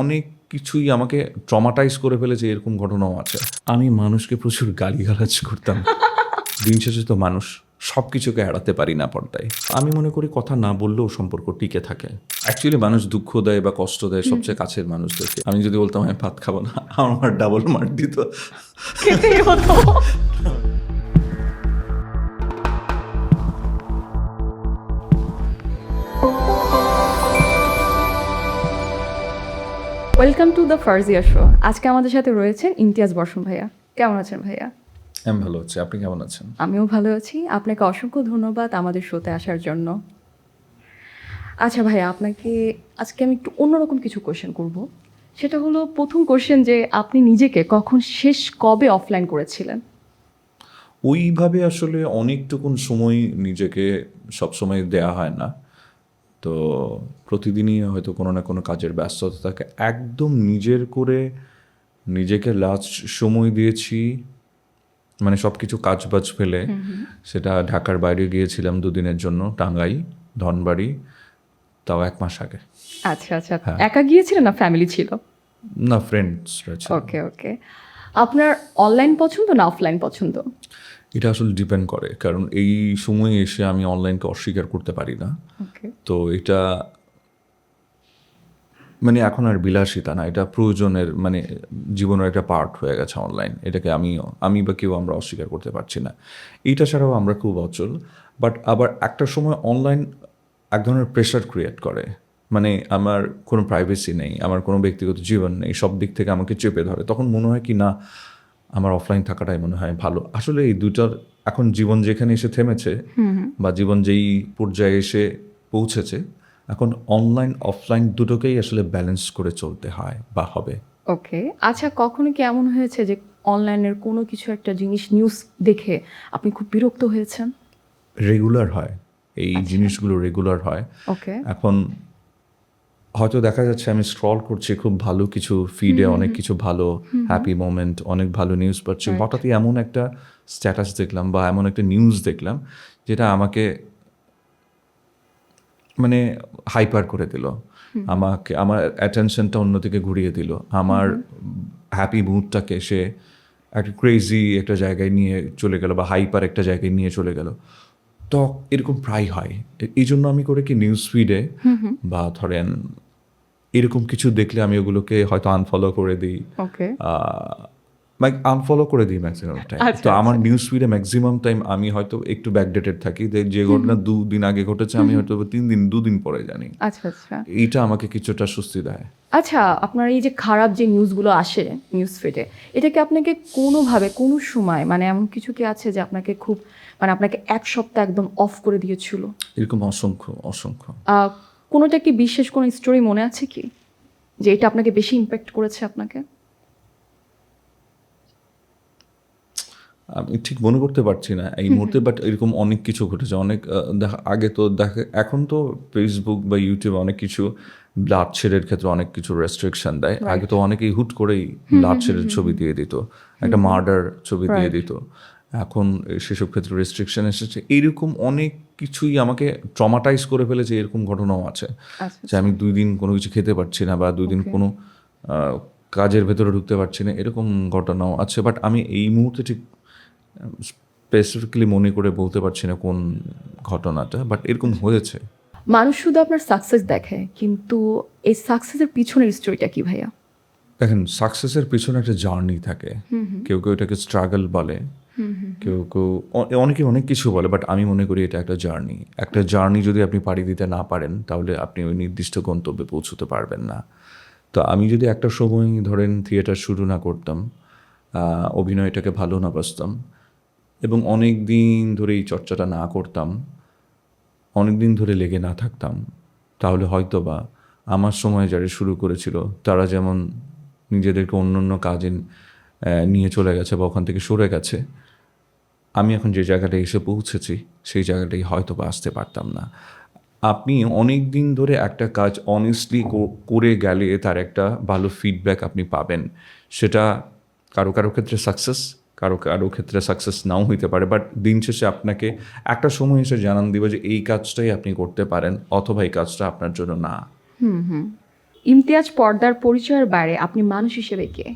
অনেক কিছুই আমাকে ট্রমাটাইজ করে ফেলেছে, এরকম ঘটনাও আছে। আমি মানুষকে প্রচুর গালিগালাজ করতাম। দিন শেষে তো মানুষ সব কিছুকে এড়াতে পারি না পর্দায়। আমি মনে করি কথা না বললেও সম্পর্ক টিকে থাকে। অ্যাকচুয়ালি মানুষ দুঃখ দেয় বা কষ্ট দেয় সবচেয়ে কাছের মানুষদেরকে। আমি যদি বলতাম আমি ভাত খাবো না, আমার ডাবল মার দিত। খেতেই হতো। Welcome to the Farzia show. আজকে আমাদের সাথে রয়েছেন ইমতিয়াজ বর্ষণ ভাইয়া। কেমন আছেন ভাইয়া? আমি ভালো আছি, আপনি কেমন আছেন? আমিও ভালো আছি। আপনাকে অসংখ্য ধন্যবাদ আমাদের শোতে আসার জন্য। আচ্ছা ভাইয়া, আপনাকে আজকে আমি একটু অন্যরকম কিছু কোশ্চেন করব। সেটা হলো প্রথম কোশ্চেন, যে আপনি নিজেকে কবে অফলাইন করেছিলেন? ওইভাবে আসলে অনেকটুকুন সময় নিজেকে সবসময় দেয়া হয় না, তো প্রতিদিনই হয়তো কোনো না কোনো কাজের ব্যস্ততা থাকে। একদম নিজের করে নিজেকে লাস্ট সময় দিয়েছি মানে সব কিছু কাজবাজ ফেলে, সেটা ঢাকার বাইরে গিয়েছিলাম 2 দিনের জন্য, টাঙ্গাই, ধনবাড়ি, তাও 1 মাস আগে। আচ্ছা আচ্ছা, একা গিয়েছিলেন না ফ্যামিলি ছিল? না, ফ্রেন্ডসরা ছিল। ওকে ওকে। আপনার অনলাইন পছন্দ না অফলাইন পছন্দ? এটা আসলে ডিপেন্ড করে, কারণ এই সময়ে এসে আমি অনলাইনকে অস্বীকার করতে পারি না। ওকে তো এটা মানে এখন আর বিলাসিতা না, এটা প্রয়োজনের মানে জীবনের একটা পার্ট হয়ে গেছে অনলাইন। এটাকে আমি বা কেউ আমরা অস্বীকার করতে পারছি না। এইটা ছাড়াও আমরা খুব অচল। বাট আবার একটা সময় অনলাইন এক ধরনের প্রেশার ক্রিয়েট করে, মানে আমার কোনো প্রাইভেসি নেই, আমার কোনো ব্যক্তিগত জীবন নেই, সব দিক থেকে আমাকে চেপে ধরে। তখন মনে হয় কি না, আমার অফলাইন থাকাটাই মনে হয় ভালো। আসলে এই দুটার এখন জীবন যেখানে এসে থেমেছে বা জীবন যেই পর্যায়ে এসে পৌঁছেছে, এখন অনলাইন অফলাইন দুটোকেই আসলে ব্যালেন্স করে চলতে হয় বা হবে। ওকে। আচ্ছা, কখনো কি এমন হয়েছে যে অনলাইনের কোনো কিছু একটা জিনিস নিউজ দেখে আপনি খুব বিরক্ত হয়েছেন? রেগুলার হয়, এই জিনিসগুলো রেগুলার হয়। ওকে এখন হয়তো দেখা যাচ্ছে আমি স্ক্রল করছি, খুব ভালো কিছু ফিডে অনেক কিছু ভালো হ্যাপি মোমেন্ট, অনেক ভালো নিউজ পাচ্ছি, হঠাৎই এমন একটা স্ট্যাটাস দেখলাম বা এমন একটা নিউজ দেখলাম যেটা আমাকে মানে হাইপার করে দিল, আমাকে আমার অ্যাটেনশনটা অন্যদিকে ঘুরিয়ে দিল, আমার হ্যাপি মুডটাকে সে একটা ক্রেজি একটা জায়গায় নিয়ে চলে গেল বা হাইপার একটা জায়গায় নিয়ে চলে গেল। তো এরকম প্রায় হয়। এই জন্য আমি করে কি নিউজ ফিডে বা ধরেন এরকম কিছু দেখলে আমি ওগুলোকে হয়তো আনফলো করে দিই, ওকে। আনফলো করে দিই ম্যাক্সিমাম টাইম। আচ্ছা, তো আমার আচ্ছা। নিউজ ফিডে ম্যাক্সিমাম টাইম আমি হয়তো একটু ব্যাকডেটেড থাকি, যে ঘটনা 2 দিন আগে ঘটেছে আমি হয়তো 2 দিন পরে জানি। আচ্ছা আচ্ছা। এইটা আমাকে কিছুটা স্বস্তি দেয়। আচ্ছা, আপনার এই যে খারাপ যে নিউজগুলো আসে নিউজ ফিডে, এটা কি আপনাকে কোনোভাবে কোনো সময়, মানে এমন কিছু কি আছে যে আপনাকে খুব, মানে আপনাকে এক সপ্তাহ একদম অফ করে দিয়েছিল? এরকম অসংখ্য অসংখ্য। কোনোটা কি বিশেষ কোনো স্টোরি মনে আছে কি, যে এটা আপনাকে বেশি ইম্প্যাক্ট করেছে আপনাকে? আমি ঠিক মনে করতে পারছি না এই মুহূর্তে, বাট এরকম অনেক কিছু ঘটেছে। অনেক আগে তো এখন তো ফেসবুক বা ইউটিউব অনেক কিছু ব্লাডশেডের ক্ষেত্রে অনেক কিছু রেস্ট্রিকশন দেয়। আগে তো অনেকেই হুট করেই ব্লাডশেডের ছবি দিয়ে দিত, একটা মার্ডার ছবি দিয়ে দিত। এখন সেসব ক্ষেত্রে রেস্ট্রিকশন এসেছে। এইরকম অনেক কিছুই আমাকে ট্রমাটাইজ করে ফেলেছে, এরকম ঘটনাও আছে আচ্ছা যে আমি 2 দিন কোনো কিছু খেতে পারছি না বা 2 দিন কোনো কাজের ভেতরে ঢুকতে পারছি না, এরকম ঘটনাও আছে। বাট আমি এই মুহূর্তে ঠিক স্পেসিফিক্যালি মনে করে বলতে পারছি না কোন ঘটনাটা, বাট এরকম হয়েছে। মানুষ শুধু আপনার সাকসেস দেখে, কিন্তু এই সাকসেসের পিছনের স্টোরিটা কি ভাইয়া? দেখেন, সাকসেসের পিছনে একটা জার্নি থাকে। কেউ কেউ এটাকে স্ট্রাগল বলে, কেউ কেউ অনেকে অনেক কিছু বলে, বাট আমি মনে করি এটা একটা জার্নি। একটা জার্নি যদি আপনি পাড়ি দিতে না পারেন তাহলে আপনি ওই নির্দিষ্ট গন্তব্যে পৌঁছতে পারবেন না। তো আমি যদি একটা সময় ধরেন থিয়েটার শুরু না করতাম, অভিনয়টাকে ভালো না বাসতাম এবং অনেক দিন ধরে এই চর্চাটা না করতাম, অনেক দিন ধরে লেগে না থাকতাম, তাহলে হয়তো বা আমার সময় যারা শুরু করেছিল তারা যেমন নিজেদেরকে অন্য অন্য কাজে নিয়ে চলে গেছে বা ওখান থেকে সরে গেছে, আমি এখন যে জায়গাটায় এসে পৌঁছেছি সেই জায়গাটায় হয়তো বা আসতে পারতাম না। আপনি অনেক দিন ধরে একটা কাজ অনেস্টলি করে গেলে তার একটা ভালো ফিডব্যাক আপনি পাবেন। সেটা কারো কারো ক্ষেত্রে সাকসেস, কারো কারো ক্ষেত্রে সাকসেস নাও হইতে পারে, বাট দিন শেষে আপনাকে একটা সময় এসে জানান দিবে যে এই কাজটাই আপনি করতে পারেন অথবা এই কাজটা আপনার জন্য না। ইমতিয়াজ পর্দার পরিচয়ের বাইরে আপনি মানুষ হিসেবে কে?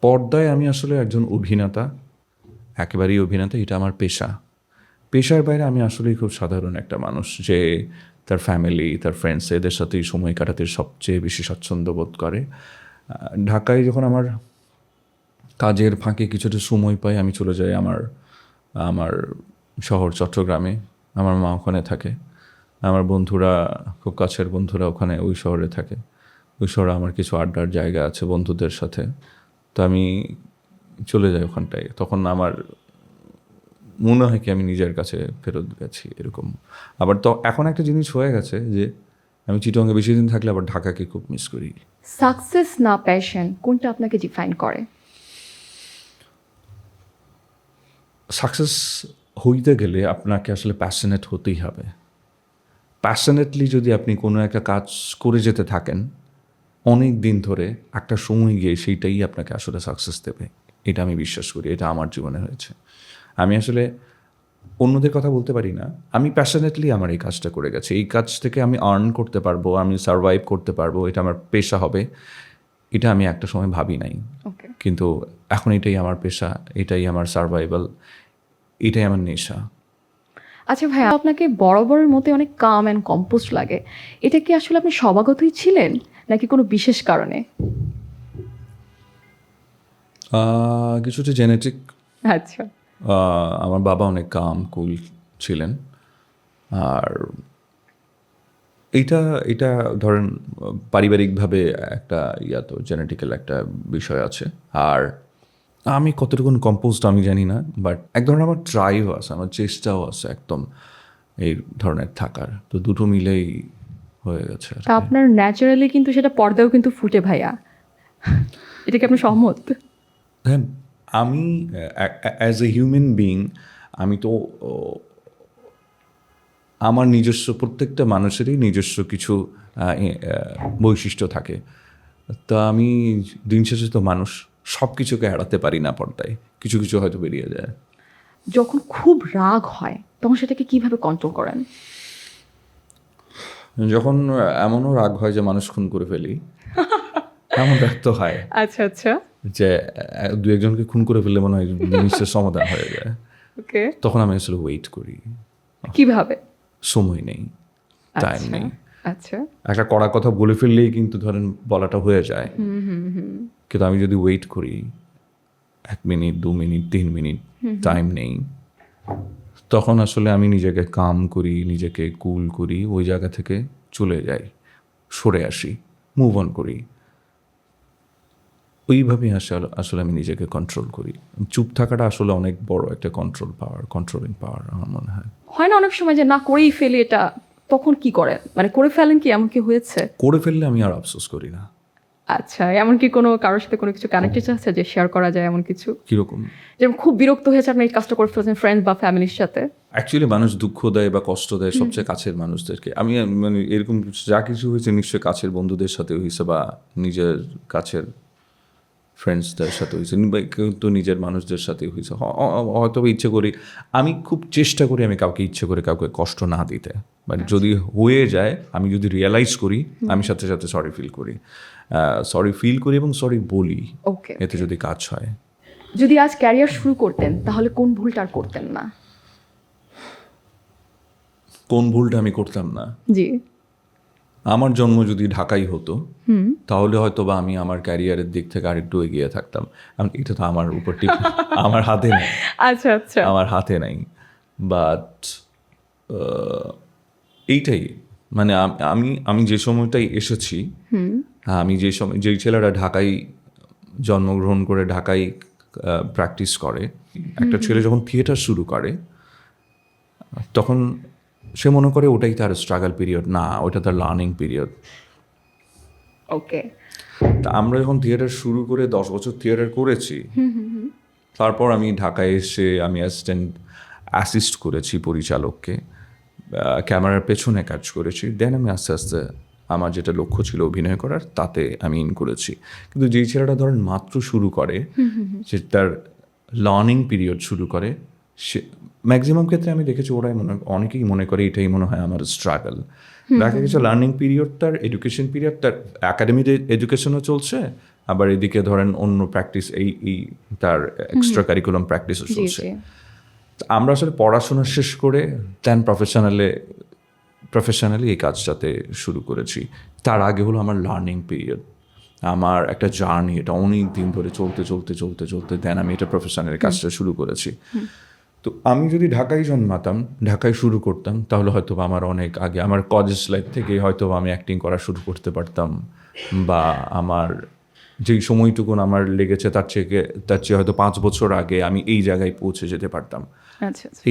পর্দায় আমি আসলে একজন অভিনেতা, একেবারেই অভিনেতা, এটা আমার পেশা। পেশার বাইরে আমি আসলেই খুব সাধারণ একটা মানুষ, যে তার ফ্যামিলি, তার ফ্রেন্ডস, এদের সাথেই সময় কাটাতে সবচেয়ে বেশি স্বাচ্ছন্দ্য বোধ করে। ঢাকায় যখন আমার কাজের ফাঁকে কিছুটা সময় পাই, আমি চলে যাই আমার আমার শহর চট্টগ্রামে। আমার মা ওখানে থাকে, আমার বন্ধুরা, খুব কাছের বন্ধুরা ওখানে ওই শহরে থাকে। ওই শহরে আমার কিছু আড্ডার জায়গা আছে বন্ধুদের সাথে, তো আমি চলে যাই ওখানটায়। তখন আমার মনে হয় কি আমি নিজের কাছে ফেরত গেছি, এরকম। আবার তো এখন একটা জিনিস হয়ে গেছে যে আমি চিটংয়ে বেশি দিন থাকলে আবার ঢাকাকে খুব মিস করি। সাকসেস না প্যাশন, কোনটা আপনাকে ডিফাইন করে? সাকসেস হইতে গেলে আপনাকে আসলে প্যাশনেট হতেই হবে। প্যাশনেটলি যদি আপনি কোনো একটা কাজ করে যেতে থাকেন অনেক দিন ধরে, একটা সময় গিয়ে সেইটাই আপনাকে আসলে সাকসেস দেবে, এটা আমি বিশ্বাস করি। এটা আমার জীবনে হয়েছে। আমি আসলে অন্যদের কথা বলতে পারি না, আমি প্যাশনেটলি আমার এই কাজটা করে গেছি। এই কাজ থেকে আমি আর্ন করতে পারবো, আমি সারভাইভ করতে পারবো, এটা আমার পেশা হবে, এটা আমি একটা সময় ভাবি নাই। ওকে। কিন্তু এখন এটাই আমার পেশা, এটাই আমার সারভাইভাল, এটাই আমার নেশা। আচ্ছা ভাইয়া, আপনাকে বরাবরের মতো অনেক কাম অ্যান্ড কম্পোস্ট লাগে, এটা কি আসলে আপনি স্বভাবতই ছিলেন নাকি কোনো বিশেষ কারণে? কিছুটা জেনেটিক। আচ্ছা। আমার বাবা অনেক কাম কুল ছিলেন। আর এটা এটা ধরেন পারিবারিকভাবে একটা তো জেনেটিক্যাল একটা বিষয় আছে। আর আমি কতটুকু কম্পোজড আমি জানি না, বাট এক ধরনের আমার ট্রাইও আছে, আমার চেষ্টাও আছে একদম এই ধরনের থাকার। তো দুটো মিলেই হয়ে গেছে আর তা কি। আপনার ন্যাচারালি কিন্তু সেটা পর্দাও কিন্তু ফুটে ভাইয়া, এটা কি আপনি সহমত? দেখেন, আমি অ্যাজ এ হিউম্যান বিইং, আমি তো আমার নিজস্ব, প্রত্যেকটা মানুষেরই নিজস্ব কিছু বৈশিষ্ট্য থাকে। তা আমি দিন শেষে তো মানুষ, সব কিছুকে এড়াতে পারি না পর্দায়, কিছু কিছু হয়তো বেরিয়ে যায়। যখন খুব রাগ হয় তখন সেটাকে কিভাবে কন্ট্রোল করেন? যখন এমনও রাগ হয় যে মানুষ খুন করে ফেলি, এমন রাগ তো হয় আচ্ছা আচ্ছা। যে দু একজনকে খুন করে ফেললে মনে হয় জিনিসের সমাধান হয়ে যায়। ওকে। তখন আমি আসলে ওয়েট করি, কিভাবে? সময় নেই, টাইম আচ্ছা নেই। আচ্ছা। একটা কড়া কথা বলে ফেললেই কিন্তু ধরেন বলাটা হয়ে যায়, কিন্তু আমি যদি ওয়েট করি 1 মিনিট, 2 মিনিট, 3 মিনিট, টাইম নেই, তখন আসলে আমি নিজেকে কাম করি, নিজেকে কুল করি, ওই জায়গা থেকে চলে যাই, সরে আসি, মুভ অন করি। ওইভাবেই আসলে আমি নিজেকে কন্ট্রোল করি। চুপ থাকাটা আসলে অনেক বড় একটা কন্ট্রোলিং পাওয়ার আমার মনে হয়। হয় না অনেক সময় যে না করেই ফেলি এটা, তখন কি করেন? মানে করে ফেলেন কি, এমন কি হয়েছে? করে ফেললে আমি আর আফসোস করি না। আচ্ছা, এমন কি কোনো কারোর সাথে কোনো কিছু কানেক্টেড আছে যে শেয়ার করা যায় এমন কিছু? কীরকম? যেমন খুব বিরক্ত হয়েছে আপনি এই কাজটা করে ফেলছেন ফ্রেন্ড বা ফ্যামিলির সাথে? অ্যাকচুয়ালি মানুষ দুঃখ দেয় বা কষ্ট দেয় সবচেয়ে কাছের মানুষদেরকে। আমি মানে এরকম যা কিছু হয়েছে নিশ্চয়ই কাছের বন্ধুদের সাথে হয়েছে, বা নিজের কাছের ফ্রেন্ডসদের সাথে হয়েছে, বা কেউ তো নিজের মানুষদের সাথে হয়েছে। হয়তো ইচ্ছে করি, আমি খুব চেষ্টা করি আমি কাউকে ইচ্ছে করে কাউকে কষ্ট না দিতে। মানে যদি হয়ে যায়, আমি যদি রিয়েলাইজ করি, আমি সাথে সাথে সরি ফিল করি এবং সরি বলি, ওকে। এতে যদি কাজ হয়। যদি আজ ক্যারিয়ার শুরু করতেন তাহলে কোন ভুলটা আর করতেন না? কোন ভুলটা আমি করতাম না? জি। আমার জন্ম যদি ঢাকাই হতো, তাহলে হয়তো বা আমি আমার ক্যারিয়ারের দিক থেকে আরেকটু এগিয়ে থাকতাম। কারণ এটা তো আমার উপর আমার হাতে নেই, আচ্ছা আচ্ছা। আমার হাতে নাই। বাট এইটাই, মানে আমি আমি যে সময়টাই এসেছি, আমি যেই ছেলেরা ঢাকায় জন্মগ্রহণ করে ঢাকায় প্র্যাকটিস করে, একটা ছেলে যখন থিয়েটার শুরু করে তখন সে মনে করে ওটাই তার স্ট্রাগল পিরিয়ড না, ওটা তার লার্নিং পিরিয়ড। ওকে। তা আমরা যখন থিয়েটার শুরু করে 10 বছর থিয়েটার করেছি, তারপর আমি ঢাকায় এসে আমি অ্যাসিস্ট করেছি পরিচালককে, ক্যামেরার পেছনে কাজ করেছি। দেন আমি আস্তে আস্তে আমার যেটা লক্ষ্য ছিল অভিনয় করার, তাতে আমি ইন করেছি। কিন্তু যেই ছেলেটা ধরেন মাত্র শুরু করে, যে তার লার্নিং পিরিয়ড শুরু করে, সে ম্যাক্সিমাম ক্ষেত্রে আমি দেখেছি অনেকেই মনে করে এটাই মনে হয় আমার স্ট্রাগল। দেখা গেছে লার্নিং পিরিয়ড তার, এডুকেশন পিরিয়ড তার, একাডেমিক এডুকেশনও চলছে, আবার এদিকে ধরেন অন্য প্র্যাকটিস এই তার এক্সট্রা কারিকুলাম প্র্যাকটিসও জি চলছে। জি। আমরা আসলে পড়াশোনা শেষ করে দেন প্রফেশনালি এই কাজটাতে শুরু করেছি। তার আগে হলো আমার লার্নিং পিরিয়ড, আমার একটা জার্নি, এটা অনেক দিন ধরে চলতে দেন আমি এটা প্রফেশনালি কাজটা শুরু করেছি। তো আমি যদি ঢাকায় জন্মাতাম, ঢাকায় শুরু করতাম, তাহলে হয়তো বা আমার অনেক আগে, আমার কলেজ লাইফ থেকে হয়তো আমি অ্যাক্টিং করা শুরু করতে পারতাম, বা আমার যেই সময়টুকুন আমার লেগেছে তার চেয়ে হয়তো 5 বছর আগে আমি এই জায়গায় পৌঁছে যেতে পারতাম। আচ্ছা আচ্ছা।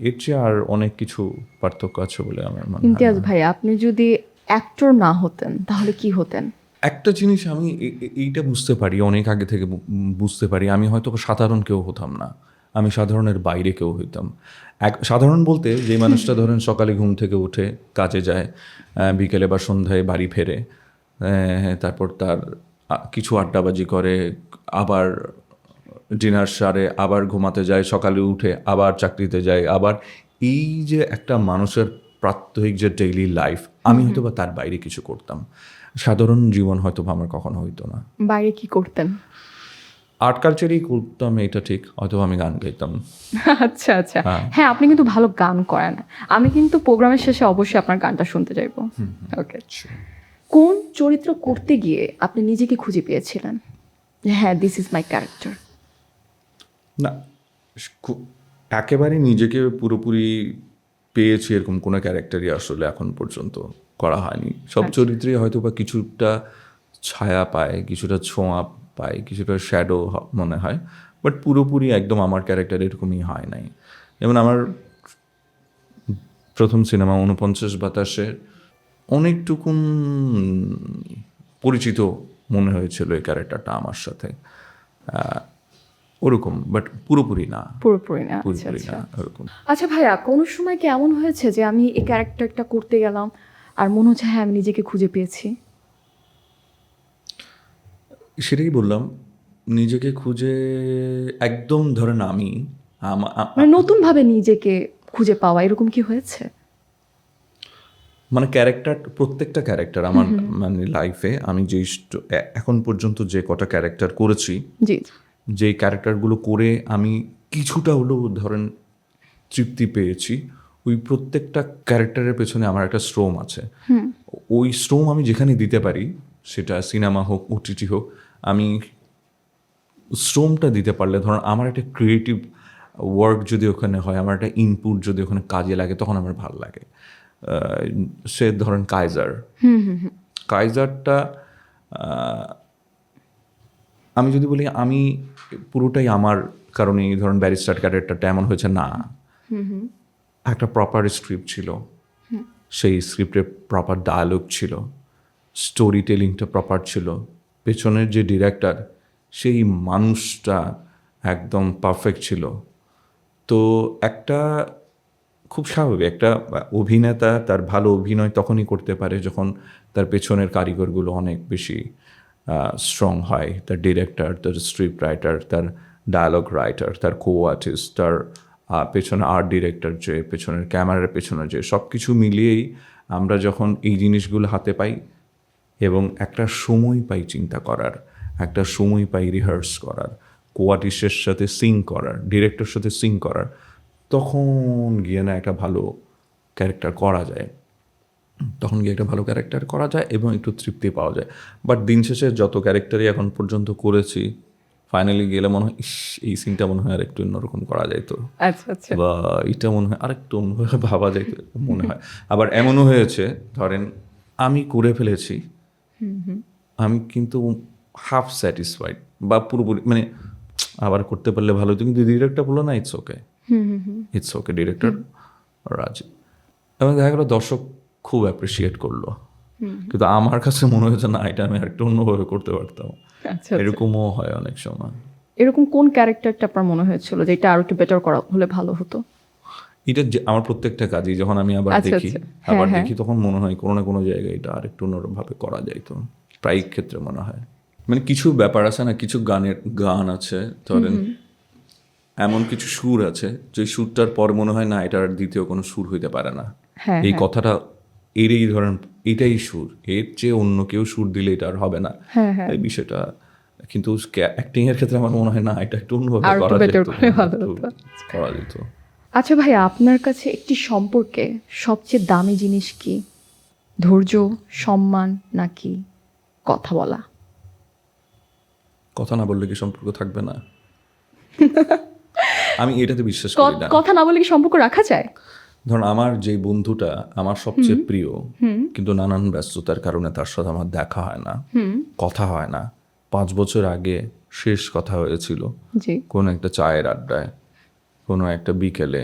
এর চেয়ে আর অনেক কিছু পার্থক্য আছে বলে আমার মনে হয়। ইমতিয়াজ ভাই, আপনি যদি অ্যাক্টর না হতেন তাহলে কি হতেন? একটা জিনিস আমি এইটা বুঝতে পারি, অনেক আগে থেকে বুঝতে পারি, আমি হয়তো সাধারণ কেউ হতাম না, আমি সাধারণের বাইরে কেউ হইতাম। সাধারণ বলতে যে মানুষটা ধরেন সকালে ঘুম থেকে উঠে কাজে যায়, বিকেলে বা সন্ধ্যায় বাড়ি ফেরে, তারপর তার কিছু আড্ডাবাজি করে, আবার ডিনার সারে আবার ঘুমাতে যায়, সকালে উঠে আবার চাকরিতে যায়, আবার এই যে একটা মানুষের প্রাত্যহিক যে ডেইলি লাইফ, আমি হয়তো বা তার বাইরে কিছু করতাম। সাধারণ জীবন হয়তো বা আমার কখনো হইতো না। বাইরে কি করতেন? আর্ট কালচারই করতাম, এটা ঠিক, হয়তো আমি গান গাইতাম। আচ্ছা আচ্ছা। হ্যাঁ, আপনি কিন্তু ভালো গান করেন। আমি কিন্তু প্রোগ্রামের শেষে অবশ্যই আপনার গানটা শুনতে চাইবো। ওকে। কোন চরিত্র করতে গিয়ে আপনি নিজেকে খুঁজে পেয়েছিলেন যে হ্যাঁ, দিস ইজ মাই ক্যারেক্টার? না, একেবারে নিজেকে পুরোপুরি পেয়েছি এরকম কোনো ক্যারেক্টারই আসলে এখন পর্যন্ত করা হয়নি। সব চরিত্রে হয়তো বা কিছুটা ছায়া পায়, কিছুটা ছোঁয়া পায়, কিছুটা শ্যাডো মনে হয়, বাট পুরোপুরি একদম আমার ক্যারেক্টার এরকমই হয় নাই। যেমন আমার প্রথম সিনেমা 49 বাতাসে অনেকটুকুন পরিচিত মনে হয়েছিল এই ক্যারেক্টারটা আমার সাথে, ওরকম, বাট পুরোপুরি না। পুরোপুরি না। আচ্ছা পুরোপুরি আচ্ছা। না ওরকম। আচ্ছা ভাইয়া, কোনো সময় কি এমন হয়েছে যে আমি এই ক্যারেক্টারটা করতে গেলাম আর মনে হচ্ছে হ্যাঁ, আমি নিজেকে খুঁজে পেয়েছি? সেটাই বললাম, নিজেকে খুঁজে একদম ধরেন আমি মানে নতুনভাবে নিজেকে খুঁজে পাওয়া, এরকম কি হয়েছে? মানে ক্যারেক্টার, প্রত্যেকটা ক্যারেক্টার আমার মানে লাইফে আমি যেই এখন পর্যন্ত যে কটা ক্যারেক্টার করেছি, জি। যেই ক্যারেক্টারগুলো করে আমি কিছুটা হলেও ধরেন তৃপ্তি পেয়েছি, ওই প্রত্যেকটা ক্যারেক্টারের পেছনে আমার একটা শ্রম আছে। ওই শ্রম আমি যেখানে দিতে পারি, সেটা সিনেমা হোক, ওটিটি হোক, আমি শ্রমটা দিতে পারলে ধরুন আমার একটা ক্রিয়েটিভ ওয়ার্ক যদি ওখানে হয়, আমার একটা ইনপুট যদি ওখানে কাজে লাগে, তখন আমার ভালো লাগে। সে ধরেন কাইজারটা আমি যদি বলি আমি পুরোটাই আমার কারণে, এই ধরুন ব্যারিস্টার ক্যারেক্টারটা এমন হয়েছে না, একটা প্রপার স্ক্রিপ্ট ছিল, সেই স্ক্রিপ্টে প্রপার ডায়ালগ ছিল, স্টোরি টেলিংটা প্রপার ছিল, পেছনের যে ডিরেক্টর সেই মানুষটা একদম পারফেক্ট ছিল। তো একটা খুব স্বাভাবিক, একটা অভিনেতা তার ভালো অভিনয় তখনই করতে পারে যখন তার পেছনের কারিগরগুলো অনেক বেশি স্ট্রং হয়, তার ডিরেক্টর, তার স্ক্রিপ্ট রাইটার, তার ডায়ালগ রাইটার, তার কো আর্টিস্ট, তার পেছনে আর্ট ডিরেক্টর, যে পেছনের ক্যামেরার পেছনে, যে সব কিছু মিলিয়েই আমরা যখন এই জিনিসগুলো হাতে পাই এবং একটা সময় পাই চিন্তা করার, একটা সময় পাই রিহার্স করার, কো আর্টিস্টের সাথে সিং করার, ডিরেক্টরের সাথে সিং করার, তখন গিয়ে না একটা ভালো ক্যারেক্টার করা যায়, এবং একটু তৃপ্তি পাওয়া যায়। বাট দিন শেষে যত ক্যারেক্টারই এখন পর্যন্ত করেছি, ফাইনালি গেলে মনে হয় ইস, এই সিনটা মনে হয় আরেকটু অন্যরকম করা যাইতো, আচ্ছা আচ্ছা। বা এটা মনে হয় আরেকটু অন্যভাবে ভাবা যাইতো মনে হয়। আবার এমনও হয়েছে ধরেন আমি করে ফেলেছি, আমি কিন্তু হাফ স্যাটিসফাইড বা পুরোপুরি মানে আবার করতে পারলে ভালো হতো, কিন্তু ডিরেক্টর বললো না ইটস ওকে, ডিরেক্টর রাজি, এবং দেখা গেলো দর্শক খুব অ্যাপ্রিসিয়েট করলো, কিন্তু আমার কাছে মনে হয়েছে না, এটা আমি আরেকটু অন্যভাবে করতে পারতাম। আচ্ছা। এরকমও হয় অনেক সময়। এরকম কোন ক্যারেক্টারটা আপনার মনে হয়েছিল যে এটা আরো একটু বেটার করা হলে ভালো হতো? এটা আমার প্রত্যেকটা কাজই যখন আমি আবার আচ্ছা, দেখি, আচ্ছা। হ্যাঁ, হ্যাঁ। তখন মনে হয় কোনো না কোনো জায়গায় এটা আরেকটু অন্যভাবে করা যাইতো, প্রায় ক্ষেত্রে মনে হয়। মানে কিছু ব্যাপার আছে না, কিছু গান আছে ধরেন, এমন কিছু সুর আছে যে সুরটার পর মনে হয় না, এটার দ্বিতীয় কোনো সুর হইতে পারে না, হ্যাঁ, এই হ্যাঁ। কথাটা এই ধরেন এটাই সুর, এর চেয়ে অন্য কেউ সুর দিলে এটা আর হবে না, হ্যাঁ হ্যাঁ এই বিষয়টা। কিন্তু অ্যাক্টিং এর ক্ষেত্রে আমার মনে হয় না, এটা একটু অন্যভাবে আর একটু করা better যেত, করে ভালো একটু হতো। করা যেত। আচ্ছা ভাই, আপনার কাছে একটি সম্পর্কে সবচেয়ে দামি জিনিস কি? ধৈর্য, সম্মান, নাকি কথা বলা? কথা না বললে কি সম্পর্ক থাকবে না? আমি এটাতে বিশ্বাস করি না। কথা না বলে কি সম্পর্ক রাখা যায়? ধরুন আমার যে বন্ধুটা আমার সবচেয়ে প্রিয়, কিন্তু নানান ব্যস্ততার কারণে তার সাথে আমার দেখা হয় না, কথা হয় না। 5 বছর আগে শেষ কথা হয়েছিল জি। কোনো একটা চায়ের আড্ডায়, কোনো একটা বিকেলে।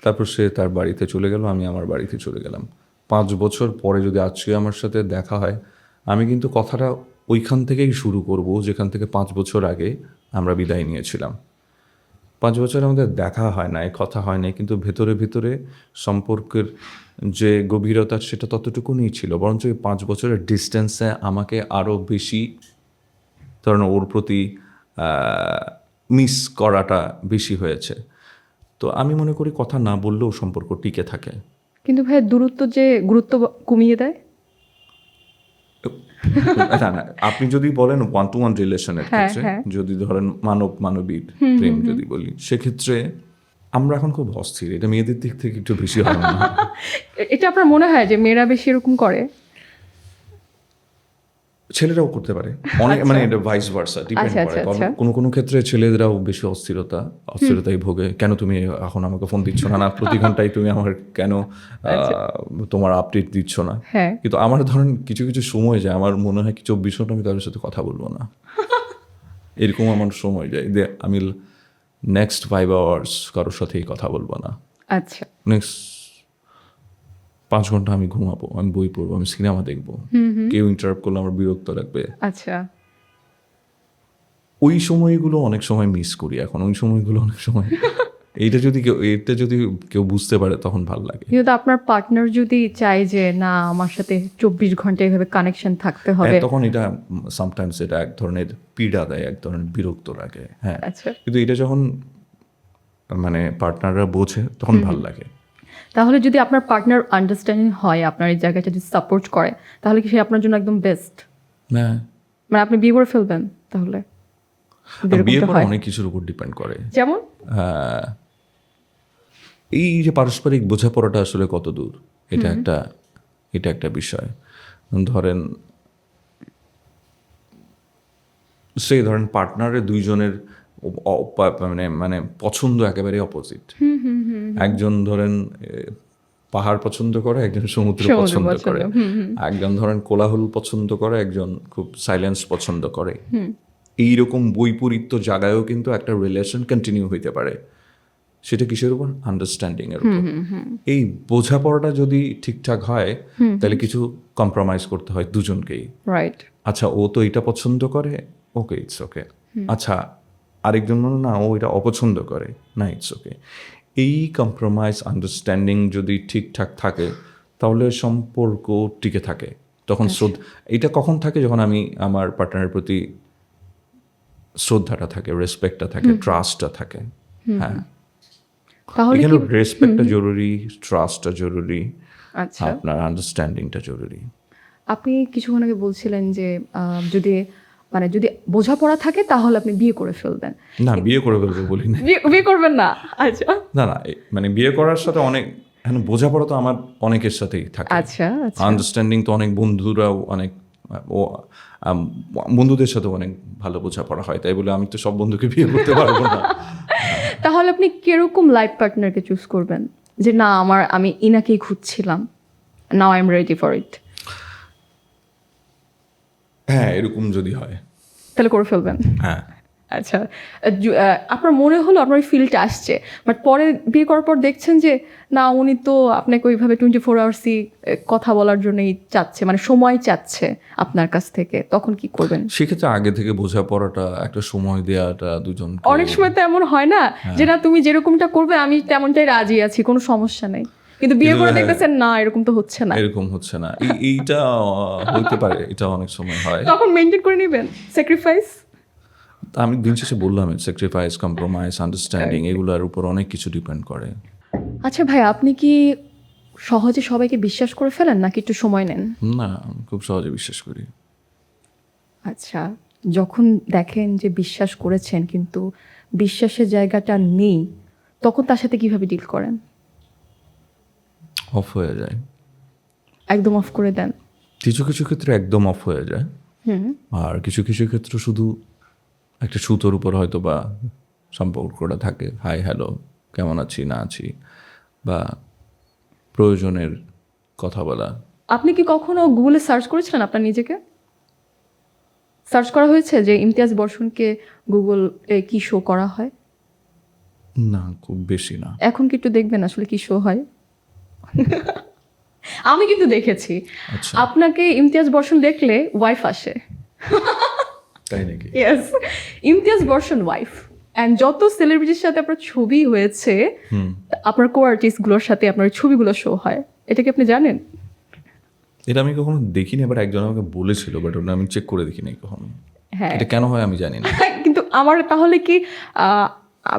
তারপর সে তার বাড়িতে চলে গেল, আমি আমার বাড়িতে চলে গেলাম। 5 বছর পরে যদি আজকে আমার সাথে দেখা হয়, আমি কিন্তু কথাটা ওইখান থেকেই শুরু করব যেখান থেকে 5 বছর আগে আমরা বিদায় নিয়েছিলাম। 5 বছর আমাদের দেখা হয় নাই, কথা হয় নাই, কিন্তু ভেতরে ভেতরে সম্পর্কের যে গভীরতা সেটা ততটুকুনি ছিল। বরঞ্চ এই 5 বছরের ডিস্টেন্সে আমাকে আরও বেশি ধরেন ওর প্রতি মিস করাটা বেশি হয়েছে। তো আমি মনে করি কথা না বললেও সম্পর্ক টিকে থাকে। কিন্তু ভাই দূরত্ব যে গুরুত্ব কমিয়ে দেয়। না না, আপনি যদি বলেন ওয়ান টু ওয়ান রিলেশনের হ্যাঁ, ক্ষেত্রে, হ্যাঁ। যদি ধরেন মানবীর প্রেম যদি বলি, সেক্ষেত্রে আমরা এখন খুব অস্থির। এটা মেয়েদের দিক থেকে একটু বেশি হয় না? এটা আপনার মনে হয় যে মেয়েরা বেশি এরকম করে? ছেলেরাও করতে পারে অনেক, মানে এটা ভাইস ভার্সা ডিপেন্ড আচ্ছা, করে। আচ্ছা, কারণ কোনো কোনো ক্ষেত্রে ছেলেরাও বেশি অস্থিরতায় ভোগে। কেন তুমি এখন আমাকে ফোন দিচ্ছ না, না প্রতি ঘন্টায় তুমি আমার কেন তোমার আপডেট দিচ্ছ না? হ্যাঁ। কিন্তু আমার ধরেন কিছু কিছু সময় যায়, আমার মনে হয় কি 24 ঘন্টা আমি তাদের সাথে কথা বলবো না, এরকম আমার সময় যায় যে আমি নেক্সট 5 আওয়ার্স কারোর সাথেই কথা বলবো না। আচ্ছা। নেক্সট 5 ঘন্টা আমি ঘুমাবো, আমি বই পড়বো, আমি সিনেমা দেখবো। কেউ ইন্টারাপ্ট করলে আমার বিরক্ত লাগবে। আচ্ছা। ওই সময়গুলো অনেক সময় মিস করি এখন, ওই সময়গুলো অনেক সময় এটা যদি কেউ বুঝতে পারে তখন ভালো লাগে। কিন্তু আপনার পার্টনার যদি চায় যে না আমার সাথে 24 ঘন্টা এইভাবে কানেকশন থাকতে হবে, হ্যাঁ, তখন এটা সামটাইমস এটা এক ধরনের পীড়া দেয়, এক ধরনের বিরক্ত লাগে। হ্যাঁ, আচ্ছা। কিন্তু এটা যখন মানে পার্টনাররা বোঝে তখন ভালো লাগে। তাহলে যদি আপনার পার্টনার আন্ডারস্ট্যান্ডিং হয়, আপনার এই জায়গাটা যদি সাপোর্ট করে, তাহলে কি সে আপনার জন্য একদম বেস্ট? হ্যাঁ, মানে আপনি বিয়ে করে ফেলবেন তাহলে? যদি বিয়ে এরকমটা করা হয়। অনেক কিছুর উপর ডিপেন্ড করে। যেমন? এই যে পারস্পরিক বোঝাপড়াটা আসলে কত দূর, এটা একটা বিষয়। ধরেন ধরেন পার্টনারের দুইজনের মানে পছন্দ একেবারে অপোজিট। একজন ধরেন পাহাড় পছন্দ করে, একজন সমুদ্র পছন্দ করে। একজন ধরেন কোলাহল পছন্দ করে, একজন খুব সাইলেন্স পছন্দ করে। এইরকম বৈপরীত্য জায়গায়ও কিন্তু একটা রিলেশন কন্টিনিউ হইতে পারে। সেটা কিসের উপর? আন্ডারস্ট্যান্ডিং এর উপর। এই বোঝাপড়াটা যদি ঠিকঠাক হয় তাহলে কিছু কম্প্রোমাইজ করতে হয় দুজনকেই। রাইট। আচ্ছা, ও তো এটা পছন্দ করে, ওকে, ইটস ওকে। আচ্ছা, আরেকজন মনে না ও এটা অপছন্দ করে, না, ইটস ওকে। এই কম্প্রোমাইজ আন্ডারস্ট্যান্ডিং যদি ঠিকঠাক থাকে তাহলে সম্পর্ক টিকে থাকে। তখন এটা কখন থাকে? যখন আমি আমার পার্টনারের প্রতি শ্রদ্ধাটা থাকে, রেসপেক্টটা থাকে, ট্রাস্টটা থাকে। হ্যাঁ, তাহলে এখানে কি রেসপেক্টটা জরুরি, ট্রাস্টটা জরুরি, আচ্ছা, আপনার আন্ডারস্ট্যান্ডিংটা জরুরি। আপনি কিছুক্ষণ আগে বলছিলেন যে যদি যদি বোঝাপড়া থাকে তাহলে আপনি বিয়ে করে ফেলবেন। না, বিয়ে করে ফেলবো বলি না। বিয়ে করবেন না? আচ্ছা না না, মানে বিয়ে করার সাথে অনেক এখন বোঝাপড়া তো আমার অনেকের সাথেই থাকে। আচ্ছা আচ্ছা। আন্ডারস্ট্যান্ডিং তো অনেক বন্ধুরাও অনেক ও বন্ধুদের সাথে অনেক ভালো বোঝাপড়া হয়, তাই বলে আমি তো সব বন্ধুকে বিয়ে করতে পারবো না। তাহলে আপনি কিরকম লাইফ পার্টনারকে চুজ করবেন যে না আমি ইনাকেই খুঁজছিলাম, now I am ready for it? হ্যাঁ, এরকম যদি হয় তাহলে করে ফেলবেন? হ্যাঁ। আচ্ছা, আপনার মনে হলো আপনার ফিলটা আসছে, বাট পরে বিয়ে করার পর দেখছেন যে না উনি তো আপনাকে ওইভাবে 24 আওয়ার্সই কথা বলার জন্যই চাচ্ছে, মানে সময় চাচ্ছে আপনার কাছ থেকে, তখন কি করবেন? সেক্ষেত্রে আগে থেকে বোঝাপড়াটা, একটা সময় দেওয়াটা দুজন। অনেক সময় তো এমন হয় না যে না তুমি যেরকমটা করবে আমি তেমনটাই রাজি আছি, কোনো সমস্যা নেই, কিন্তু বিয়ে করে দেখতেছেন না এরকম তো হচ্ছে না, এরকম হচ্ছে না, এইটা হইতে পারে, এটা অনেক সময় হয়। তখন মেনটেন করে নেবেন স্যাক্রিফাইস। আমি দিন শেষে বললাম স্যাক্রিফাইস, কম্প্রোমাইজ, আন্ডারস্ট্যান্ডিং এগুলোর উপর অনেক কিছু ডিপেন্ড করে। আচ্ছা ভাই, আপনি কি সহজে সবাইকে বিশ্বাস করে ফেলেন নাকি একটু সময় নেন? না, আমি খুব সহজে বিশ্বাস করি। আচ্ছা, যখন দেখেন যে বিশ্বাস করেছেন কিন্তু বিশ্বাসের জায়গাটা নেই, তখন তার সাথে কিভাবে ডিল করেন? অফ হয়ে যায়। একদম অফ করে দেন? কিছু কিছু ক্ষেত্রে একদম অফ হয়ে যায়, আর কিছু কিছু ক্ষেত্রে শুধু একটা সুতোর উপর হয়তো বা সম্পর্কটা থাকে, হাই হ্যালো, কেমন আছি না আছি, বা প্রয়োজনের কথা বলা। আপনি কি কখনো গুগলে সার্চ করেছিলেন আপনার নিজেকে? সার্চ করা হয়েছে যে ইমতিয়াজ বর্ষণকে গুগল কি শো করা হয়? না, খুব বেশি না। এখন কি একটু দেখবেন আসলে কি শো হয়? আমি কিন্তু দেখেছি। আচ্ছা, আপনাকে ইমতিয়াজ বর্ষণ দেখলে ওয়াইফ আসে। তাই নাকি? ইয়েস, ইমতিয়াজ বর্ষণ ওয়াইফ। অ্যান্ড যত সেলিব্রিটির সাথে আপনার ছবি হয়েছে, আপনার কো আর্টিস্টগুলোর সাথে আপনার ছবিগুলো শো হয়। এটা কি আপনি জানেন? এটা আমি কখনো দেখিনি, বাট একজন আমাকে বলেছিল, বাট ওটা আমি চেক করে দেখিনি কখনো। হ্যাঁ। এটা কেন হয় আমি জানি না। কিন্তু আমার তাহলে কি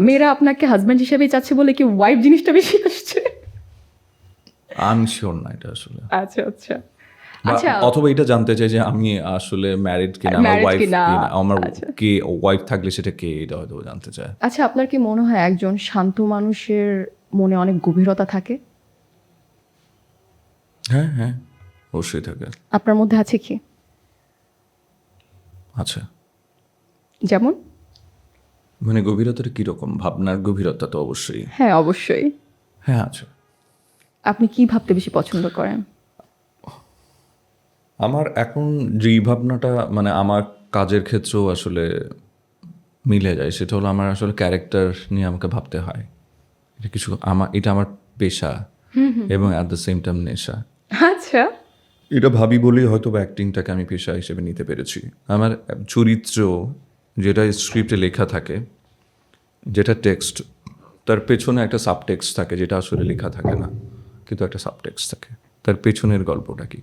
মেয়েরা আপনাকে হাজব্যান্ড হিসেবেই চাচ্ছে বলে কি ওয়াইফ জিনিসটা বেশি আসছে? আমি শিওর না এটা আসলে। আচ্ছা আচ্ছা বা আচ্ছা। অথবা এটা জানতে চাই যে আমি আসলে ম্যারিড কিনা, আমার Married ওয়াইফ কিনা, কিনা, আমার আচ্ছা। কে ওয়াইফ থাকলে সেটা কে, এটা হয়তো জানতে চায়। আচ্ছা, আপনার কি মনে হয় একজন শান্ত মানুষের মনে অনেক গভীরতা থাকে? হ্যাঁ হ্যাঁ, অবশ্যই থাকে। আপনার মধ্যে আছে কি? আচ্ছা, যেমন? মানে গভীরতাটা কিরকম? ভাবনার গভীরতা তো অবশ্যই। হ্যাঁ, অবশ্যই। হ্যাঁ আছে। আপনি কি ভাবতে বেশি পছন্দ করেন? আমার এখন যেই ভাবনাটা মানে আমার কাজের ক্ষেত্রেও আসলে মিলে যায়, সেটা হলো আমার আসলে ক্যারেক্টার নিয়ে আমাকে ভাবতে হয়। এটা আমার পেশা এবং অ্যাট দ্য সেম টাইম নেশা। আচ্ছা। এটা ভাবি বলেই হয়তো বা অ্যাক্টিংটাকে আমি পেশা হিসেবে নিতে পেরেছি। আমার চরিত্র যেটা স্ক্রিপ্টে লেখা থাকে, যেটা টেক্সট, তার পেছনে একটা সাবটেক্সট থাকে যেটা আসলে লেখা থাকে না, কিন্তু একটা সাবটেক্সট থাকে। তার পেছনের গল্পটা কি,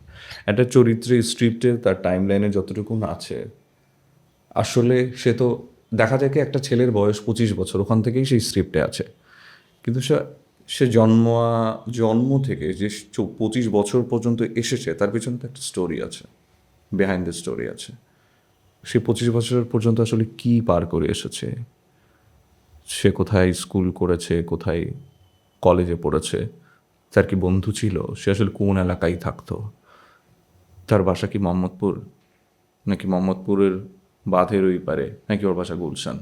একটা চরিত্রে স্ক্রিপ্টে তার টাইম লাইনে যতটুকু আছে, আসলে সে তো দেখা যায় কি একটা ছেলের বয়স 25 বছর, ওখান থেকেই সেই স্ক্রিপ্টে আছে, কিন্তু সে সে জন্ম থেকে যে 25 বছর পর্যন্ত এসেছে, তার পেছনে তো একটা স্টোরি আছে, বিহাইন্ড দ্য স্টোরি আছে। সে 25 বছর পর্যন্ত আসলে কি পার করে এসেছে, সে কোথায় স্কুল করেছে, কোথায় কলেজে পড়েছে, তার কি বন্ধু ছিল, সে আসলে কোন এলাকায় থাকতো, তার বাসা কি মোহাম্মদপুর, নাকি মোহাম্মদপুরের বাঁধের ওই পারে, নাকি ওর বাসা গুলশান,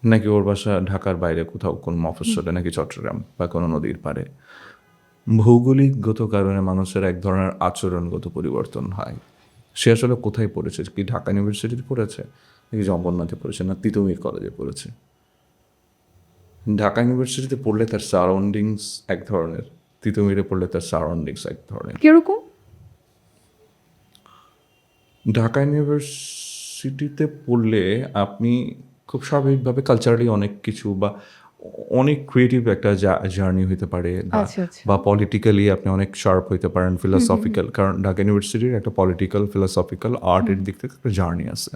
নাকি ওর বাসা ঢাকার বাইরে কোথাও কোন মফস্বলে, নাকি চট্টগ্রাম বা কোনো নদীর পাড়ে। ভৌগোলিকগত কারণে মানুষের এক ধরনের আচরণগত পরিবর্তন হয়। সে আসলে কোথায় পড়েছে, কি ঢাকা ইউনিভার্সিটিতে পড়েছে, নাকি জগন্নাথে পড়েছে, না তিতুমির কলেজে পড়েছে। ঢাকা ইউনিভার্সিটিতে পড়লে তার সারাউন্ডিংস এক ধরনের, তিতুমিরে পড়লে তার সারাউন্ডিংস এক ধরনের। কিরকম? ঢাকা ইউনিভার্সিটিতে পড়লে আপনি খুব স্বাভাবিকভাবে কালচারালি অনেক কিছু বা অনেক ক্রিয়েটিভ একটা জার্নি হতে পারে, আচ্ছা, আচ্ছা। বা পলিটিক্যালি আপনি অনেক শার্প হতে পারেন, ফিলোসফিক্যাল, কারণ ঢাকা ইউনিভার্সিটির একটা পলিটিক্যাল, ফিলোসফিক্যাল, আর্টের দিক থেকে একটা জার্নি আছে,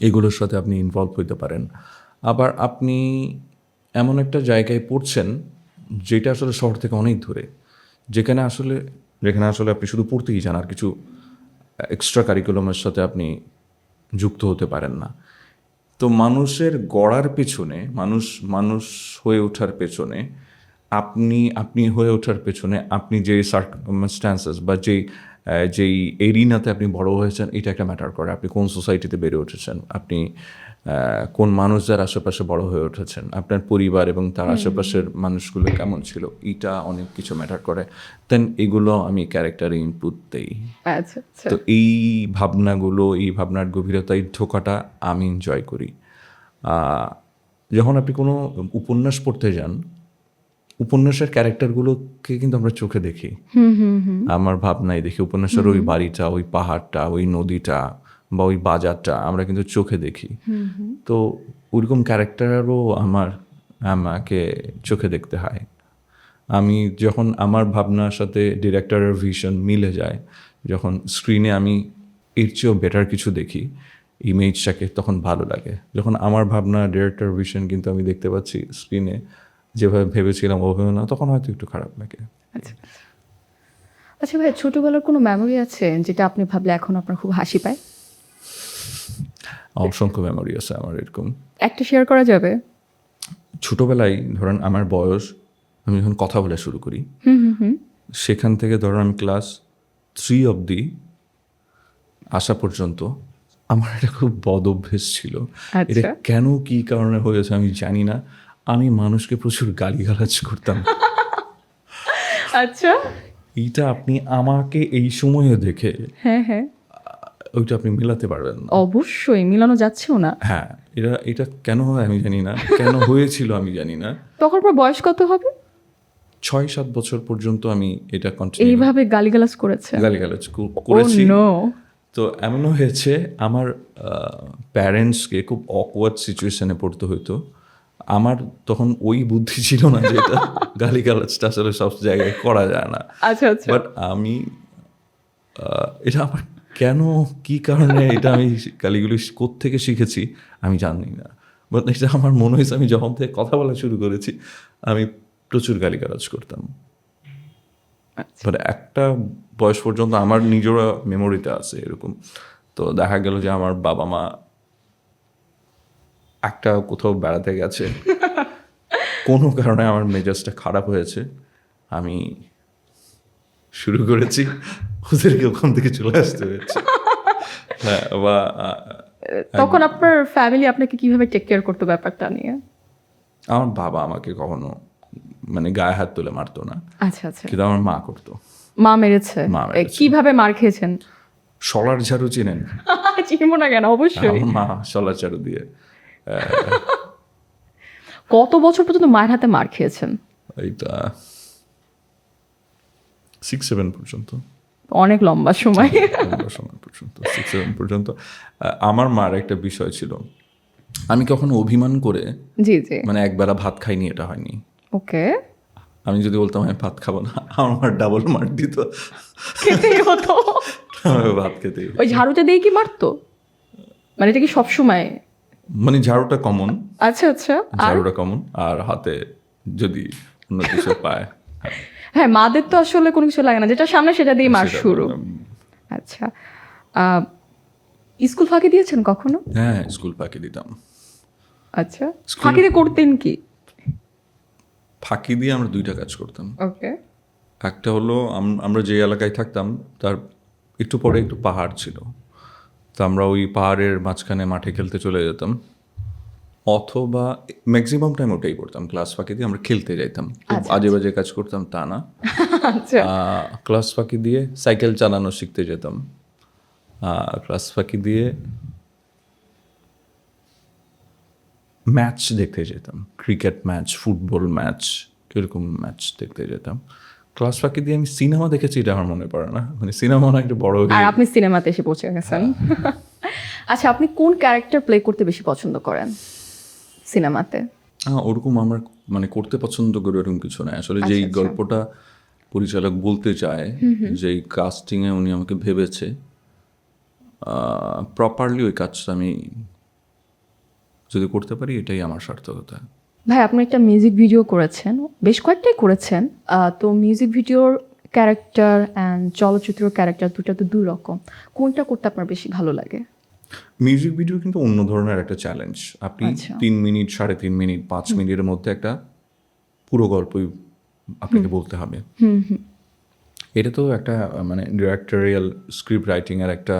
এগুলোর সাথে আপনি ইনভলভ হতে পারেন। আবার আপনি এমন একটা জায়গায় পড়ছেন যেটা আসলে শহর থেকে অনেক দূরে, যেখানে আসলে আপনি শুধু পড়তেই চান, আর কিছু এক্সট্রা কারিকুলামের সাথে আপনি যুক্ত হতে পারেন না। তো মানুষের গড়ার পেছনে, মানুষ হয়ে ওঠার পেছনে, আপনি হয়ে ওঠার পেছনে আপনি যে সার্কামস্ট্যান্সেস বা যেই এরিনাতে আপনি বড় হয়েছেন, এটা একটা ম্যাটার করে। আপনি কোন সোসাইটিতে বেড়ে উঠেছেন, আপনি কোন মানুষদের আশেপাশে বড় হয়ে উঠেছেন, আপনার পরিবার এবং তার আশেপাশের মানুষগুলো কেমন ছিল, এটা অনেক কিছু ম্যাটার করে। দেন এগুলো আমি ক্যারেক্টারে ইনপুট দেই। আচ্ছা আচ্ছা। তো এই ভাবনার গভীরতায় ঢোকাটা আমি এনজয় করি। যখন আপনি কোনো উপন্যাস পড়তে যান, উপন্যাসের ক্যারেক্টারগুলোকে কিন্তু আমরা চোখে দেখি, আমার ভাবনায় দেখি। উপন্যাসের ওই বাড়িটা, ওই পাহাড়টা, ওই নদীটা বা ওই বাজারটা আমরা কিন্তু চোখে দেখি। তো ওইরকম ক্যারেক্টারও আমাকে চোখে দেখতে হয়। আমি যখন আমার ভাবনার সাথে ডিরেক্টরের ভিশন মিলে যায়, যখন স্ক্রিনে আমি এর চেয়েও বেটার কিছু দেখি, ইমেজটাকে তখন ভালো লাগে। যখন আমার ভাবনা ডিরেক্টর ভিশন কিন্তু আমি দেখতে পাচ্ছি স্ক্রিনে যেভাবে ভেবেছিলাম ওভাবে না, তখন হয়তো একটু খারাপ লাগে। আচ্ছা আচ্ছা ভাই, ছোটবেলার কোনো মেমোরি আছে যেটা আপনি ভাবলে এখন আপনার খুব হাসি পায়? অসংখ্য মেমোরি আছে আমার এরকম। একটা শেয়ার করা যাবে? ছোটোবেলায় ধরেন আমার বয়স, আমি যখন কথা বলা শুরু করি, সেখান থেকে ধরেন আমি ক্লাস 3 অবধি আসা পর্যন্ত আমার এটা খুব বদ অভ্যেস ছিল। এটা আচ্ছা কেন কি কারণে হয়েছে আমি জানি না। আমি মানুষকে প্রচুর গালিগালাজ করতাম। আচ্ছা। এইটা আপনি আমাকে এই সময়ে দেখে হ্যাঁ হ্যাঁ, ওইটা আপনি মেলাতে পারবেন না। অবশ্যই মিলানো যাচ্ছেও না। হ্যাঁ, এটা কেন হয় আমি জানি না, কেন হয়েছিল আমি জানি না। তখন পর বয়স কত হবে? 6-7 বছর পর্যন্ত আমি এটা কন্টিনিউ এইভাবে গালিগালাজ করেছে? গালিগালাজ করেছি। ও নো। তো এমনও হয়েছে আমার প্যারেন্টসকে খুব অকওয়ার্ড সিচুয়েশনে পড়তে হতো। আমার তখন ওই বুদ্ধি ছিল না যে এটা গালিগালাজটা আসলে সব জায়গায় করা যায় না। আচ্ছা আচ্ছা। বাট আমি এটা আমার কেন কি কারণে এটা আমি গালিগুলি কোত্থেকে শিখেছি আমি জানি না। বাট এটা আমার মনে হয়েছে আমি যখন থেকে কথা বলা শুরু করেছি আমি প্রচুর গালিগালাজ করতাম। বাট একটা বয়স পর্যন্ত আমার নিজেরা মেমোরিতে আছে এরকম। তো দেখা গেল যে আমার বাবা মা একটা কোথাও বেড়াতে গেছে, কোনো কারণে আমার মেজাজটা খারাপ হয়েছে, আমি শুরু করেছি ওদেরকে ওখান থেকে চলে আসতে হয়েছে। হ্যাঁ, বা তখন আপনার ফ্যামিলি আপনাকে কিভাবে টেক কেয়ার করতো ব্যাপারটা নিয়ে? আমার বাবা আমাকে কখনো মানে গায়ে হাত তুলে মারতো না, আচ্ছা আচ্ছা। কিন্তু আমার মা করতো। মা মেরেছে? মা মেরেছে। কিভাবে মার খেয়েছেন? শলার ঝাড়ু চিনেন? চিনবো না কেন, অবশ্যই। আমার মা শলার ঝাড়ু দিয়ে। কত বছর পর্যন্ত মায়ের হাতে মার খেয়েছেন? এইটা 6-7 পর্যন্ত। অনেক লম্বা সময়। লম্বা সময় পর্যন্ত 6-7 পর্যন্ত। আমার মার একটা বিষয় ছিল, আমি কখনো অভিমান করে জি জি। মানে একবেলা ভাত খাইনি এটা হয়নি। ওকে। আমি যদি বলতাম আমি ভাত খাবো না, আমার মা ডাবল মার দিত, খেতেই হতো। আমাকে ভাত খেতে। ওই ঝাড়ুটা দিয়ে কি মারতো? মানে এটা কি সবসময়? মানে ঝাড়ুটা কমন, আচ্ছা আচ্ছা। আর ঝাড়ুটা কমন, আর হাতে যদি অন্য কিছু পায়। হ্যাঁ, মাদের তো আসলে কোনো কিছু লাগে না, যেটা সামনে সেটা দিয়ে মার সেটা শুরু। বললাম। আচ্ছা। স্কুল ফাঁকি দিয়েছেন কখনো? হ্যাঁ, স্কুল ফাঁকি দিতাম। আচ্ছা, ফাঁকিতে করতেন কি? ফাঁকি দিয়ে আমরা 2টা কাজ করতাম। ওকে। একটা হলো আমরা যে এলাকায় থাকতাম তার একটু পরে একটু পাহাড় ছিল, তো আমরা ওই পাহাড়ের মাঝখানে মাঠে খেলতে চলে যেতাম, অথবা ম্যাক্সিমাম টাইম ওটাই করতাম। ক্লাস ফাঁকি দিয়ে আমরা খেলতে যাইতাম, খুব আজে বাজে কাজ করতাম তা না। আচ্ছা। ক্লাস ফাঁকি দিয়ে সাইকেল চালানো শিখতে যেতাম, ক্লাস ফাঁকি দিয়ে ম্যাচ দেখতে যেতাম, ক্রিকেট ম্যাচ, ফুটবল ম্যাচ, কীরকম ম্যাচ দেখতে যেতাম। ক্লাস ফাঁকি দিয়ে আমি সিনেমা দেখেছি এটা আমার মনে পড়ে না, মানে সিনেমা অনেক একটা বড়। আর আপনি সিনেমাতে এসে পৌঁছে গেছেন। আচ্ছা, আপনি কোন ক্যারেক্টার প্লে করতে বেশি পছন্দ করেন সিনেমাতে? ওরকম আমার মানে করতে পছন্দ করি ওরকম কিছু নাই আসলে। যেই আচ্ছা। গল্পটা পরিচালক বলতে চায়, যেই কাস্টিংয়ে উনি আমাকে ভেবেছে, প্রপারলি ওই কাজটা আমি যদি করতে পারি এটাই আমার সার্থকতা। ভাই, আপনি একটা মিউজিক ভিডিও করেছেন, বেশ কয়েকটাই করেছেন। তো মিউজিক ভিডিওর ক্যারেক্টার অ্যান্ড চলচ্চিত্রের ক্যারেক্টার দুটো তো দুই রকম, কোনটা করতে আপনার বেশি ভালো লাগে? মিউজিক ভিডিও কিন্তু অন্য ধরনের একটা চ্যালেঞ্জ। আপনি আচ্ছা। 3 মিনিট, 3.5 মিনিট, 5 মিনিটের মধ্যে একটা পুরো গল্পই আপনাকে বলতে হবে। এটা তো একটা মানে ডিরেক্টরিয়াল স্ক্রিপ্ট রাইটিংয়ের একটা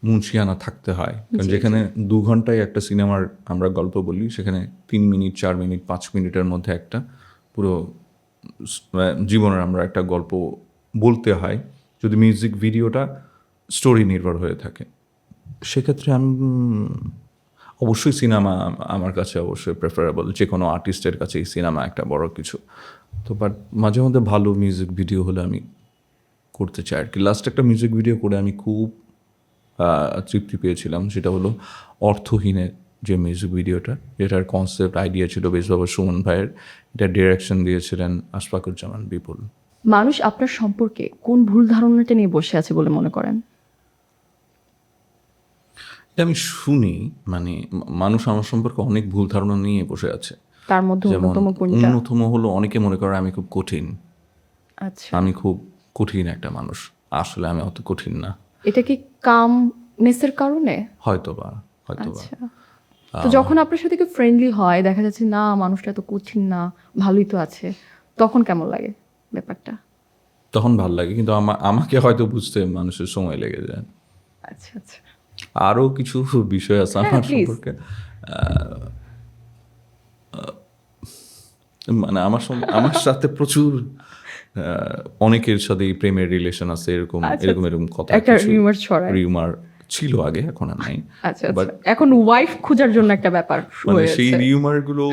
মুন্সিয়ানা থাকতে হয়, কারণ যেখানে 2 ঘন্টায় একটা সিনেমার আমরা গল্প বলি, সেখানে 3 মিনিট, 4 মিনিট, 5 মিনিটের মধ্যে একটা পুরো জীবনের আমরা একটা গল্প বলতে হয়, যদি মিউজিক ভিডিওটা স্টোরি নির্ভর হয়ে থাকে। সেক্ষেত্রে আমি অবশ্যই সিনেমা আমার কাছে অবশ্যই প্রেফারেবল, যে কোনো আর্টিস্টের কাছেই সিনেমা একটা বড় কিছু। তো বাট মাঝে মধ্যে ভালো মিউজিক ভিডিও হলে আমি করতে চাই আর কি। লাস্ট একটা মিউজিক ভিডিও করে আমি খুব তৃপ্তি পেয়েছিলাম, সেটা হলো অর্থহীনের যে মিউজিক ভিডিওটা, যেটার কনসেপ্ট আইডিয়া ছিল বেশবাবু সুমন ভাইয়ের, এটা ডিরেকশন দিয়েছিলেন আশফাকুজ্জামান বিপুল। মানুষ আপনার সম্পর্কে কোন ভুল ধারণাটা নিয়ে বসে আছে বলে মনে করেন? এটা আমি শুনি, মানে মানুষ আমার সম্পর্কে অনেক ভুল ধারণা নিয়ে বসে আছে। তার মধ্যে যেমন অন্যতম কোনটা? অন্যতম হলো অনেকে মনে করে আমি খুব কঠিন, আচ্ছা, আমি খুব কঠিন একটা মানুষ। আসলে আমি অত কঠিন না। এটা কি কামনেসের কারণে? হয়তোবা। আচ্ছা, তো যখন আপনার সাথে কেউ ফ্রেন্ডলি হয়, দেখা যাচ্ছে না মানুষটা তো কঠিন না, ভালোই তো আছে, তখন কেমন লাগে ব্যাপারটা? তখন ভাল লাগে, কিন্তু আমাকে হয়তো বুঝতে মানুষের সময় লেগে যায়। আচ্ছা আচ্ছা, আরও কিছু বিষয় আছে হ্যাঁ আমার প্লিজ। সম্পর্কে, মানে আমার সাথে প্রচুর অনেকের সাথে প্রেমের রিলেশন আছে, এরকম আচ্ছা এরকম আচ্ছা, এরকম কথা একটা কিছু রিউমার ছড়ায়। রিউমার ছিল আগে, এখন আর নাই। আচ্ছা বাট আচ্ছা, এখন ওয়াইফ খোঁজার জন্য একটা ব্যাপার শুরু মানে সেই হয়েছে। রিউমার গুলো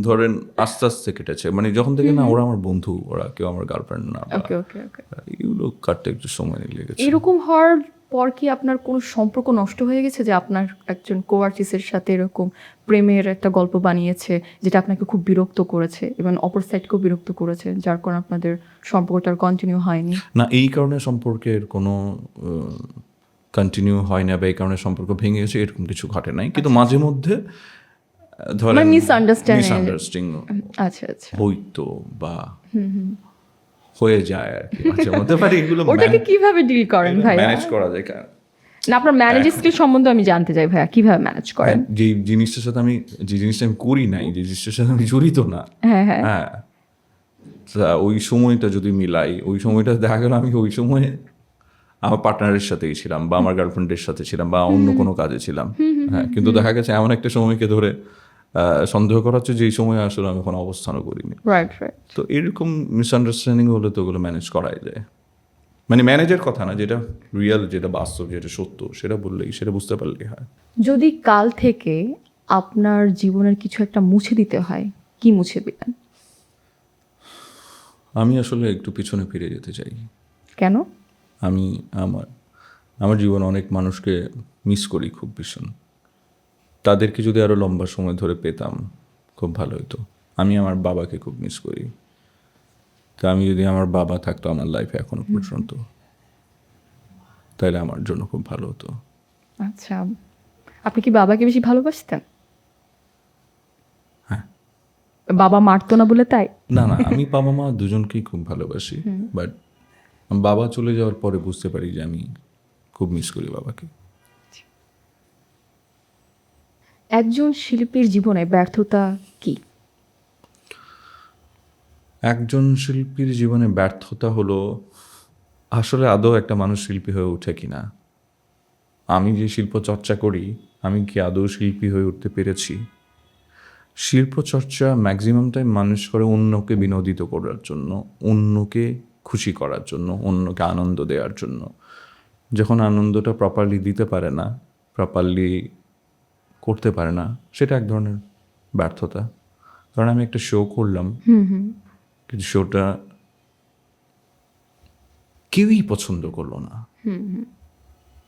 ধরেন আস্তে আস্তে কেটেছে, মানে যখন থেকে না ওরা আমার বন্ধু, ওরা কেউ আমার গার্লফ্রেন্ড না, বা ওকে ওকে ওকে, এগুলো কাটতে একটু সময় লেগেছে। এরকম হওয়ার পর কি আপনার কোনো সম্পর্ক নষ্ট হয়ে গেছে, যে আপনার একজন কোয়ার্টিসের সাথে এরকম প্রেমের একটা গল্প বানিয়েছে যেটা আপনাকে খুব বিরক্ত করেছে এবং অপর সাইডকেও বিরক্ত করেছে, যার কারণে আপনাদের সম্পর্কটা কন্টিনিউ হয়নি? না, এই কারণে সম্পর্কের কোনো কন্টিনিউ হয় না বা এই কারণে সম্পর্ক ভেঙে গেছে এরকম কিছু ঘটে নাই, কিন্তু মাঝে মধ্যে ধরেন মানে মিসআন্ডারস্ট্যান্ডিং। মিসআন্ডারস্ট্যান্ডিং আচ্ছা আচ্ছা, হইতো বা হয়ে যায় আর কি মাঝে মধ্যে, বাট এগুলো ওটাকে কিভাবে ডিল করেন ভাইয়া? ম্যানেজ করা যায়। না, আপনার ম্যানেজিং স্কিল সম্বন্ধে আমি জানতে চাই ভাইয়া, কিভাবে ম্যানেজ করেন? যে জিনিসটার সাথে আমি যে জিনিসটা আমি করি নাই, যে জিনিসটার সাথে আমি জড়িত না, হ্যাঁ হ্যাঁ, হ্যাঁ, তা ওই সময়টা যদি মিলাই, ওই সময়টা দেখা গেল আমি ওই সময়ে আমার পার্টনারের সাথেই ছিলাম বা আমার গার্লফ্রেন্ডের সাথে ছিলাম বা অন্য কোনো কাজে ছিলাম, হ্যাঁ, কিন্তু দেখা গেছে এমন একটা সময়কে ধরে সন্দেহ করা হচ্ছে যে এই সময় আসলে আমি কোনো অবস্থানও করিনি। Right right. তো এরকম মিসআন্ডারস্ট্যান্ডিং হলে তো ওগুলো ম্যানেজ করাই যায়, মানে ম্যানেজের কথা না, যেটা রিয়েল, যেটা বাস্তব, যেটা সত্য, সেটা বললেই, সেটা বুঝতে পারলেই হয়। যদি কাল থেকে আপনার জীবনের কিছু একটা মুছে দিতে হয়, কি মুছে দিবেন? আমি আসলে একটু পিছনে ফিরে যেতে চাই। কেন? আমি আমার আমার জীবনে অনেক মানুষকে মিস করি খুব ভীষণ, তাদেরকে যদি আরও লম্বা সময় ধরে পেতাম খুব ভালো হতো। আমি আমার বাবাকে খুব মিস করি, তো আমি যদি আমার বাবা থাকতো আমার লাইফে এখনো পর্যন্ত, তাহলে আমার জন্য খুব ভালো হতো। আচ্ছা, আপনি কি বাবাকে বেশি ভালোবাসতেন? হ্যাঁ। বাবা মারতো না বলে তাই? না না, আমি বাবা মা দুজনকেই খুব ভালোবাসি, বাট বাবা চলে যাওয়ার পরে বুঝতে পারি যে আমি খুব মিস করি বাবাকে। একজন শিল্পীর জীবনে ব্যর্থতা কি? একজন শিল্পীর জীবনে ব্যর্থতা হলো আসলে আদৌ একটা মানুষ শিল্পী হয়ে ওঠে কিনা। আমি যে শিল্প চর্চা করি, আমি কি আদৌ শিল্পী হয়ে উঠতে পেরেছি? শিল্প চর্চা ম্যাক্সিমাম টাইম মানুষ করে অন্যকে বিনোদিত করার জন্য, অন্যকে খুশি করার জন্য, অন্যকে আনন্দ দেওয়ার জন্য। যখন আনন্দটা প্রপারলি দিতে পারে না, প্রপারলি করতে পারে না, সেটা এক ধরনের ব্যর্থতা। কারণ আমি একটা শো করলাম, কিন্তু শোটা কেউই পছন্দ করলো না,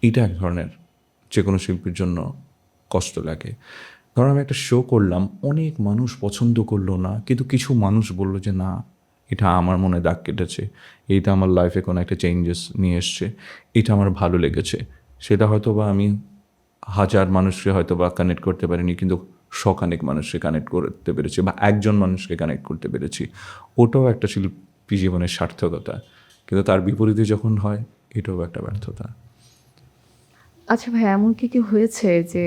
এটা এক ধরনের যে কোনো শিল্পীর জন্য কষ্ট লাগে। ধরুন আমি একটা শো করলাম, অনেক মানুষ পছন্দ করলো না, কিন্তু কিছু মানুষ বললো যে না, এটা আমার মনে দাগ কেটেছে, এইটা আমার লাইফে কোনো একটা চেঞ্জেস নিয়ে এসছে, এটা আমার ভালো লেগেছে। সেটা হয়তো বা আমি হাজার মানুষকে হয়তো বা কানেক্ট করতে পারিনি, কিন্তু শখানেক মানুষকে কানেক্ট করতে পেরেছি বা একজন মানুষকে কানেক্ট করতে পেরেছি, ওটাও একটা শিল্পী জীবনের সার্থকতা। কিন্তু তার বিপরীতে যখন হয়, এটাও একটা ব্যর্থতা। আচ্ছা ভাই, এমন কি হয়েছে যে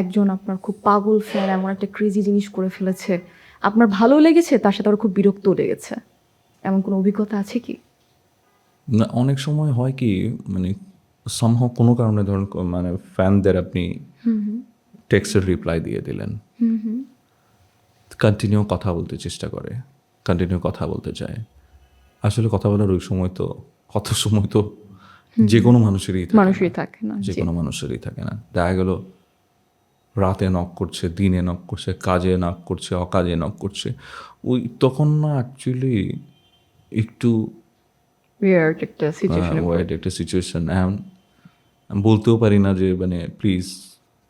একজন আপনার খুব পাগল ফ্যান এমন একটা ক্রেজি জিনিস করে ফেলেছে, আপনার ভালো লেগেছে, তার সাথে আরো খুব বিরক্তও লেগেছে, এমন কোনো অভিজ্ঞতা আছে কি? না, অনেক সময় হয় কি, মানে সামহাও কোনো কারণে ধরুন মানে ফ্যানদের আপনি টেক্সটের রিপ্লাই দিয়ে দিলেন, কন্টিনিউ কথা বলতে চেষ্টা করে, কন্টিনিউ কথা বলতে চায়। আসলে কথা বলার ওই সময় তো, কত সময় তো যে কোনো মানুষেরই থাকে না। মানুষই থাকে না, যে জি। কোনো মানুষেরই থাকে না। দেখা গেল রাতে নক করছে, দিনে নক করছে, কাজে নক করছে, অকাজে নক করছে, ওই তখন না অ্যাকচুয়ালি একটু উইয়ার্ড একটা সিচুয়েশনে ওয়াইড একটা সিচুয়েশন। এখন বলতেও পারি না যে মানে প্লিজ,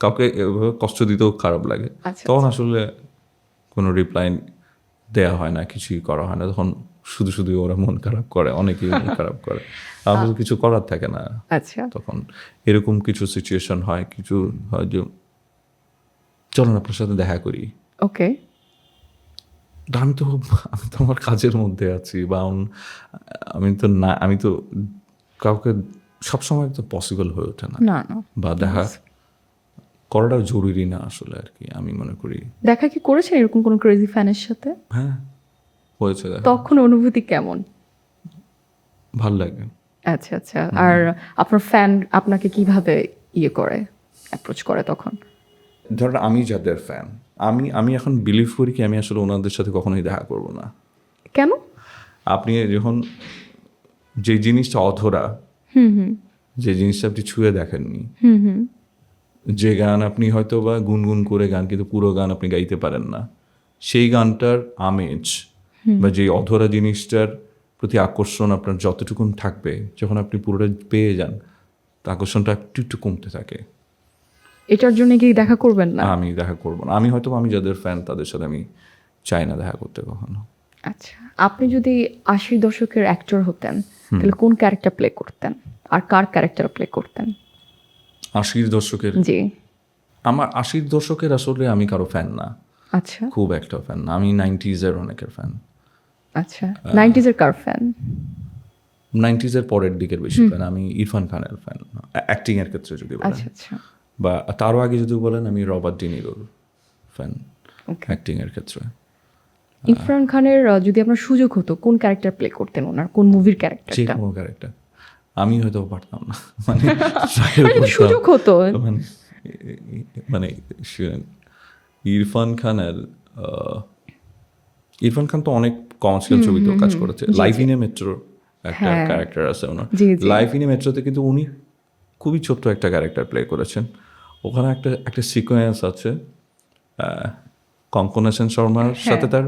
কাউকে এভাবে কষ্ট দিতেও খারাপ লাগে। আচ্ছা, তখন আসলে কোনো রিপ্লাই দেওয়া হয় না, কিছুই করা হয় না, তখন শুধু শুধু ওরা মন খারাপ করে, অনেকেই মন খারাপ করে, আমাদের তো কিছু করার থাকে না। আচ্ছা, তখন এরকম কিছু সিচুয়েশন হয়, কিছু হয় যে চলুন আপনার সাথে দেখা করি, ওকে। আমি তো আমার কাজের মধ্যে আছি, বা আমি তো কাউকে সবসময় তো পসিবল হয়ে ওঠে না, না না বা দেখা করাটাও জরুরি না আসলে আর কি, আমি মনে করি। দেখা কি করেছেন এরকম কোনো ক্রেজি ফ্যানের সাথে? হ্যাঁ, হয়েছে, দেখা তখন অনুভূতি কেমন? ভাল লাগে। আচ্ছা আচ্ছা। আর আপনার ফ্যান আপনাকে কিভাবে করে, অ্যাপ্রোচ করে তখন? ধরেন আমি যাদের ফ্যান, আমি এখন বিলিভ করি কি আমি আসলে ওনাদের সাথে কখনোই দেখা করব না। কেন? আপনি যখন যে জিনিসটা অধরা, যে জিনিসটা আপনি ছুঁয়ে দেখেননি, যে গান আপনি হয়তো বা গুনগুন করে গান কিন্তু পুরো গান আপনি গাইতে পারেন না, সেই গানটার আমেজ বা যে অধরা জিনিসটার প্রতি আকর্ষণ আপনার যতটুকুন থাকবে, যখন আপনি পুরোটা পেয়ে যান, তা আকর্ষণটা একটু একটু কমতে থাকে। এটার জন্য কি দেখা করবেন না? আমি দেখা করব না। আমি যাদের ফ্যান তাদের সাথে আমি চাই না দেখা করতে কখনো। আচ্ছা, আপনি যদি ৮০ দশকের অ্যাক্টর হতেন তাহলে কোন ক্যারেক্টার প্লে করতেন, আর কার ক্যারেক্টার প্লে করতেন? ৮০ দশকের, জি। আমার ৮০ দশকের আসলে আমি কারো ফ্যান না, আচ্ছা খুব একটা ফ্যান না। আমি 90s-এর অনেকের ফ্যান। আচ্ছা। 90s এর কার ফ্যান? 90s-এর পরের দিকের বেশি ফ্যান। আমি ইরফান খানের ফ্যান, অ্যাক্টিং এর ক্ষেত্রে যদি বলেন, আচ্ছা আচ্ছা। বা তারও আগে যদি বলেন আমি রবার্ট ডি নিরোর ফ্যান ওকে। অ্যাক্টিং এর ক্ষেত্রে। ইরফান খানের যদি আপনার সুযোগ হতো কোন ক্যারেক্টার প্লে করতেন, ওনার কোন মুভির যে ক্যারেক্টারটা? কোনো ক্যারেক্টার আমি হয়তো পারতাম না, মানে try করতাম। সুযোগ হতো। মানে মানে ইরফান খানের ইরফান খান তো অনেক কমার্শিয়াল ছবিতেও কাজ করেছে। জি, লাইফ জি। ইন এ মেট্রো একটা হ্যাঁ। ক্যারেক্টার আছে ওনার। জি, জি। লাইফ ইন এ মেট্রোতে কিন্তু উনি খুবই ছোট্ট একটা ক্যারেক্টার প্লে করেছেন। ওখানে একটা সিকোয়েন্স আছে, কঙ্কনা সেন শর্মার সাথে তার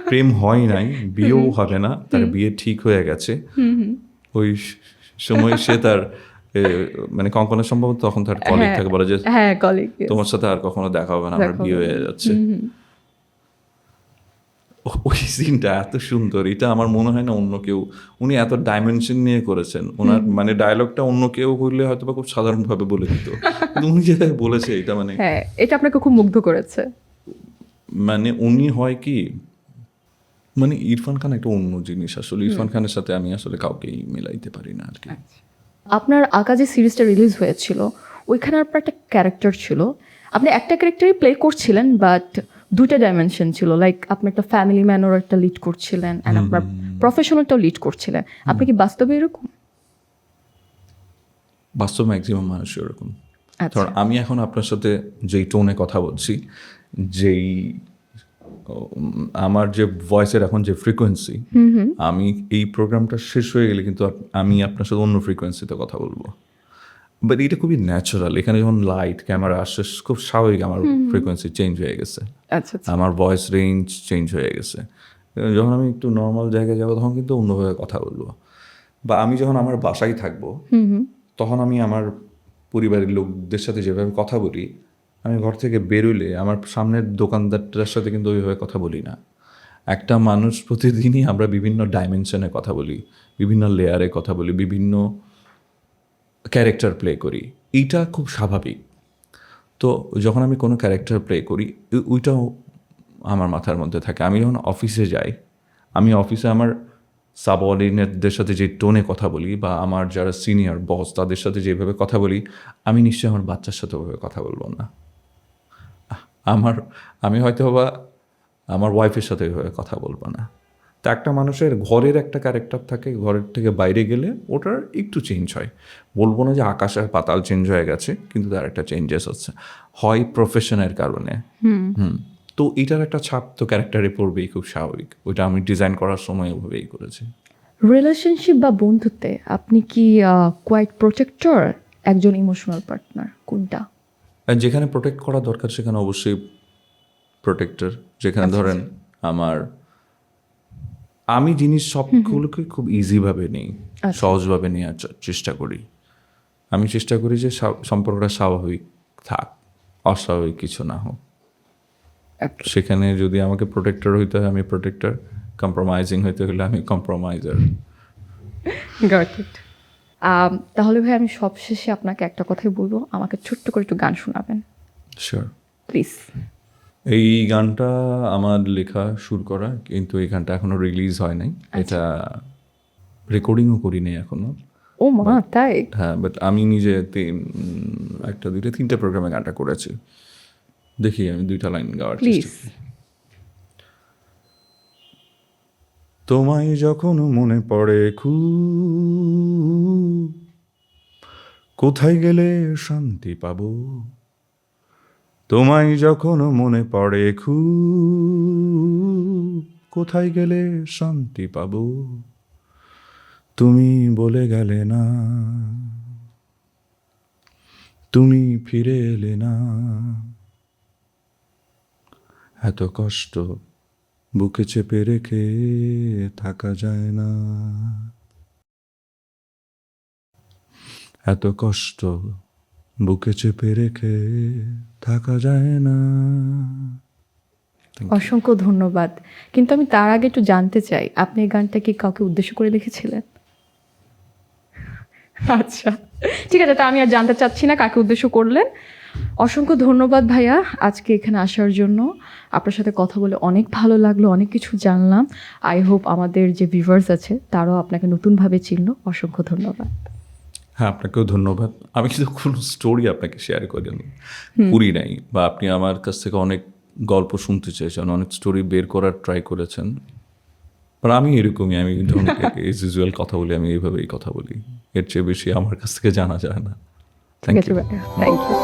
প্রেম হয় নাই, বিয়েও হবে না, তার বিয়ে ঠিক হয়ে গেছে। ওই সময় সে তার মানে কঙ্কনা সম্ভবত তখন তার কলিগ হ্যাঁ থাকে, বলে যে হ্যাঁ, কলিগ। তোমার সাথে আর কখনো দেখা হবে না, আমার বিয়ে হয়ে যাচ্ছে। ওই সিনটা এত সুন্দর, এটা আমার মনে হয় না অন্য কেউ, উনি এত ডাইমেনশন নিয়ে করেছেন। ওনার মানে ডায়লগটা অন্য কেউ করলে হয়তো বা খুব সাধারণভাবে বলে দিত, কিন্তু উনি যেটা বলেছে এটা মানে হ্যাঁ, এটা আপনাকে খুব মুগ্ধ করেছে। মানে উনি হয় কি, মানে ইরফান খান একটা অন্য জিনিস আসলে। ইরফান খানের সাথে আমি আসলে কাউকেই মিলাইতে পারি না আর কি। আপনার আঁকা যে সিরিজটা রিলিজ হয়েছিল ওইখানে আপনার একটা ক্যারেক্টার ছিল, আপনি একটা ক্যারেক্টারই প্লে করছিলেন বাট দুইটা ডাইমেনশন ছিল, লাইক আপনি একটা ফ্যামিলি ম্যানও একটা লিড করছিলেন অ্যান্ড আপনার প্রফেশনালটাও লিড করছিলেন। আপনি কি বাস্তবে এরকম? বাস্তব ম্যাক্সিমাম মানুষ এরকম। আচ্ছা। কারণ আমি এখন আপনার সাথে যেই টোনে কথা বলছি, যেই আমার যে ভয়েসের এখন যে ফ্রিকোয়েন্সি, আমি এই প্রোগ্রামটা শেষ হয়ে গেলে কিন্তু আমি আপনার সাথে অন্য ফ্রিকোয়েন্সিতে কথা বলবো। বাট এটা খুবই ন্যাচারাল। এখানে যখন লাইট ক্যামেরা আসছে খুব স্বাভাবিক আমার ফ্রিকোয়েন্সি চেঞ্জ হয়ে গেছে, আচ্ছা আচ্ছা। আমার ভয়েস রেঞ্জ চেঞ্জ হয়ে গেছে। যখন আমি একটু নর্মাল জায়গায় যাবো তখন কিন্তু অন্যভাবে কথা বলবো। বা আমি যখন আমার বাসায় থাকবো তখন আমি আমার পরিবারের লোকদের সাথে যেভাবে কথা বলি, আমি ঘর থেকে বেরোলে আমার সামনের দোকানদারটার সাথে কিন্তু ওইভাবে কথা বলি না। একটা মানুষ প্রতিদিনই আমরা বিভিন্ন ডাইমেনশনে কথা বলি, বিভিন্ন লেয়ারে কথা বলি, বিভিন্ন ক্যারেক্টার প্লে করি। এইটা খুব স্বাভাবিক। তো যখন আমি কোনো ক্যারেক্টার প্লে করি ওইটাও আমার মাথার মধ্যে থাকে। আমি যখন অফিসে যাই, আমি অফিসে আমার সাবঅর্ডিনেটদের সাথে যে টোনে কথা বলি, বা আমার যারা সিনিয়র বস তাদের সাথে যেভাবে কথা বলি, আমি নিশ্চয়ই আমার বাচ্চার সাথে ওভাবে কথা বলবো না। আমি হয়তো বা আমার ওয়াইফের সাথে ওইভাবে কথা বলবো না। তা একটা মানুষের ঘরের একটা ক্যারেক্টার থাকে, ঘরের থেকে বাইরে গেলে ওটার একটু চেঞ্জ হয়। বলবো না যে আকাশ আর পাতাল চেঞ্জ হয়ে গেছে, কিন্তু তার একটা চেঞ্জেস হচ্ছে, হয় প্রফেশনের কারণে। তো এটার একটা ছাপ তো ক্যারেক্টারে পড়বেই, খুব স্বাভাবিক। ওইটা আমি ডিজাইন করার সময় ওভাবেই করেছি। রিলেশনশিপ বা বন্ধুত্বে আপনি কি কোয়াইট প্রোটেক্টর, একজন ইমোশনাল পার্টনার, কোনটা? আর যেখানে প্রোটেক্ট করা দরকার সেখানে অবশ্যই প্রোটেক্টর। যেখানে ধরেন আমি জিনিস সবগুলোকে খুব ইজিভাবে নিই, সহজভাবে নেওয়ার চেষ্টা করি। আমি চেষ্টা করি যে সম্পর্কটা স্বাভাবিক থাক, অস্বাভাবিক কিছু না হোক। সেখানে যদি আমাকে প্রোটেক্টর হইতে হয় আমি প্রোটেক্টর, কম্প্রোমাইজিং হইতে হলে আমি কম্প্রোমাইজার। Got it. তাহলে ভাই আমি সবশেষে আপনাকে একটা কথাই বলবো, আমাকে ছোট্ট করে একটু গান শোনাবেন শিওর। প্লিজ। এই গানটা আমার লেখা সুর করা, কিন্তু এই গানটা এখনো রিলিজ হয় নাই। এটা রেকর্ডিংও করিনি এখনো। ও মা, তাই? হ্যাঁ, বাট আমি নিজে একটা দুইটা তিনটা প্রোগ্রামে গানটা করেছি। দেখি আমি 2টা লাইন গাওয়ার প্লিজ। চেষ্টা করি। তোমায় যখন মনে পড়ে খুব, কোথায় গেলে শান্তি পাবো। তোমায় যখন মনে পড়ে খুব, কোথায় গেলে শান্তি পাবো। তুমি বলে গেলে না, তুমি ফিরে এলে না, এত কষ্ট বুকে চেপে রেখে থাকা যায় না, এত কষ্ট বুকে চেপে রেখে থাকা যায় না। অসংখ্য ধন্যবাদ। কিন্তু আমি তার আগে একটু জানতে চাই, আপনি এই গানটা কি কাউকে উদ্দেশ্য করে লিখেছিলেন? আচ্ছা, ঠিক আছে, তা আমি আর জানতে চাচ্ছি না কাকে উদ্দেশ্য করলেন। অসংখ্য ধন্যবাদ ভাইয়া আজকে এখানে আসার জন্য। আপনার সাথে কথা বলে অনেক ভালো লাগলো, অনেক কিছু জানলাম। আই হোপ আমাদের যে ভিউয়ার্স আছে তারাও আপনাকে নতুনভাবে চিনলো। অসংখ্য ধন্যবাদ। হ্যাঁ, আপনাকেও ধন্যবাদ। আমি কিন্তু কোনো স্টোরি আপনাকে শেয়ার করিনি, করি নাই, বা আপনি আমার কাছ থেকে অনেক গল্প শুনতে চেয়েছেন, অনেক স্টোরি বের করার ট্রাই করেছেন। আর আমি এরকমই, আমি কিন্তু অনেক এজ ইউজুয়াল কথা বলি, আমি এইভাবেই কথা বলি। এর চেয়ে বেশি আমার কাছ থেকে জানা যায় না। ঠিক থ্যাংক আছে ইউ। ভাইয়া, থ্যাংক ইউ।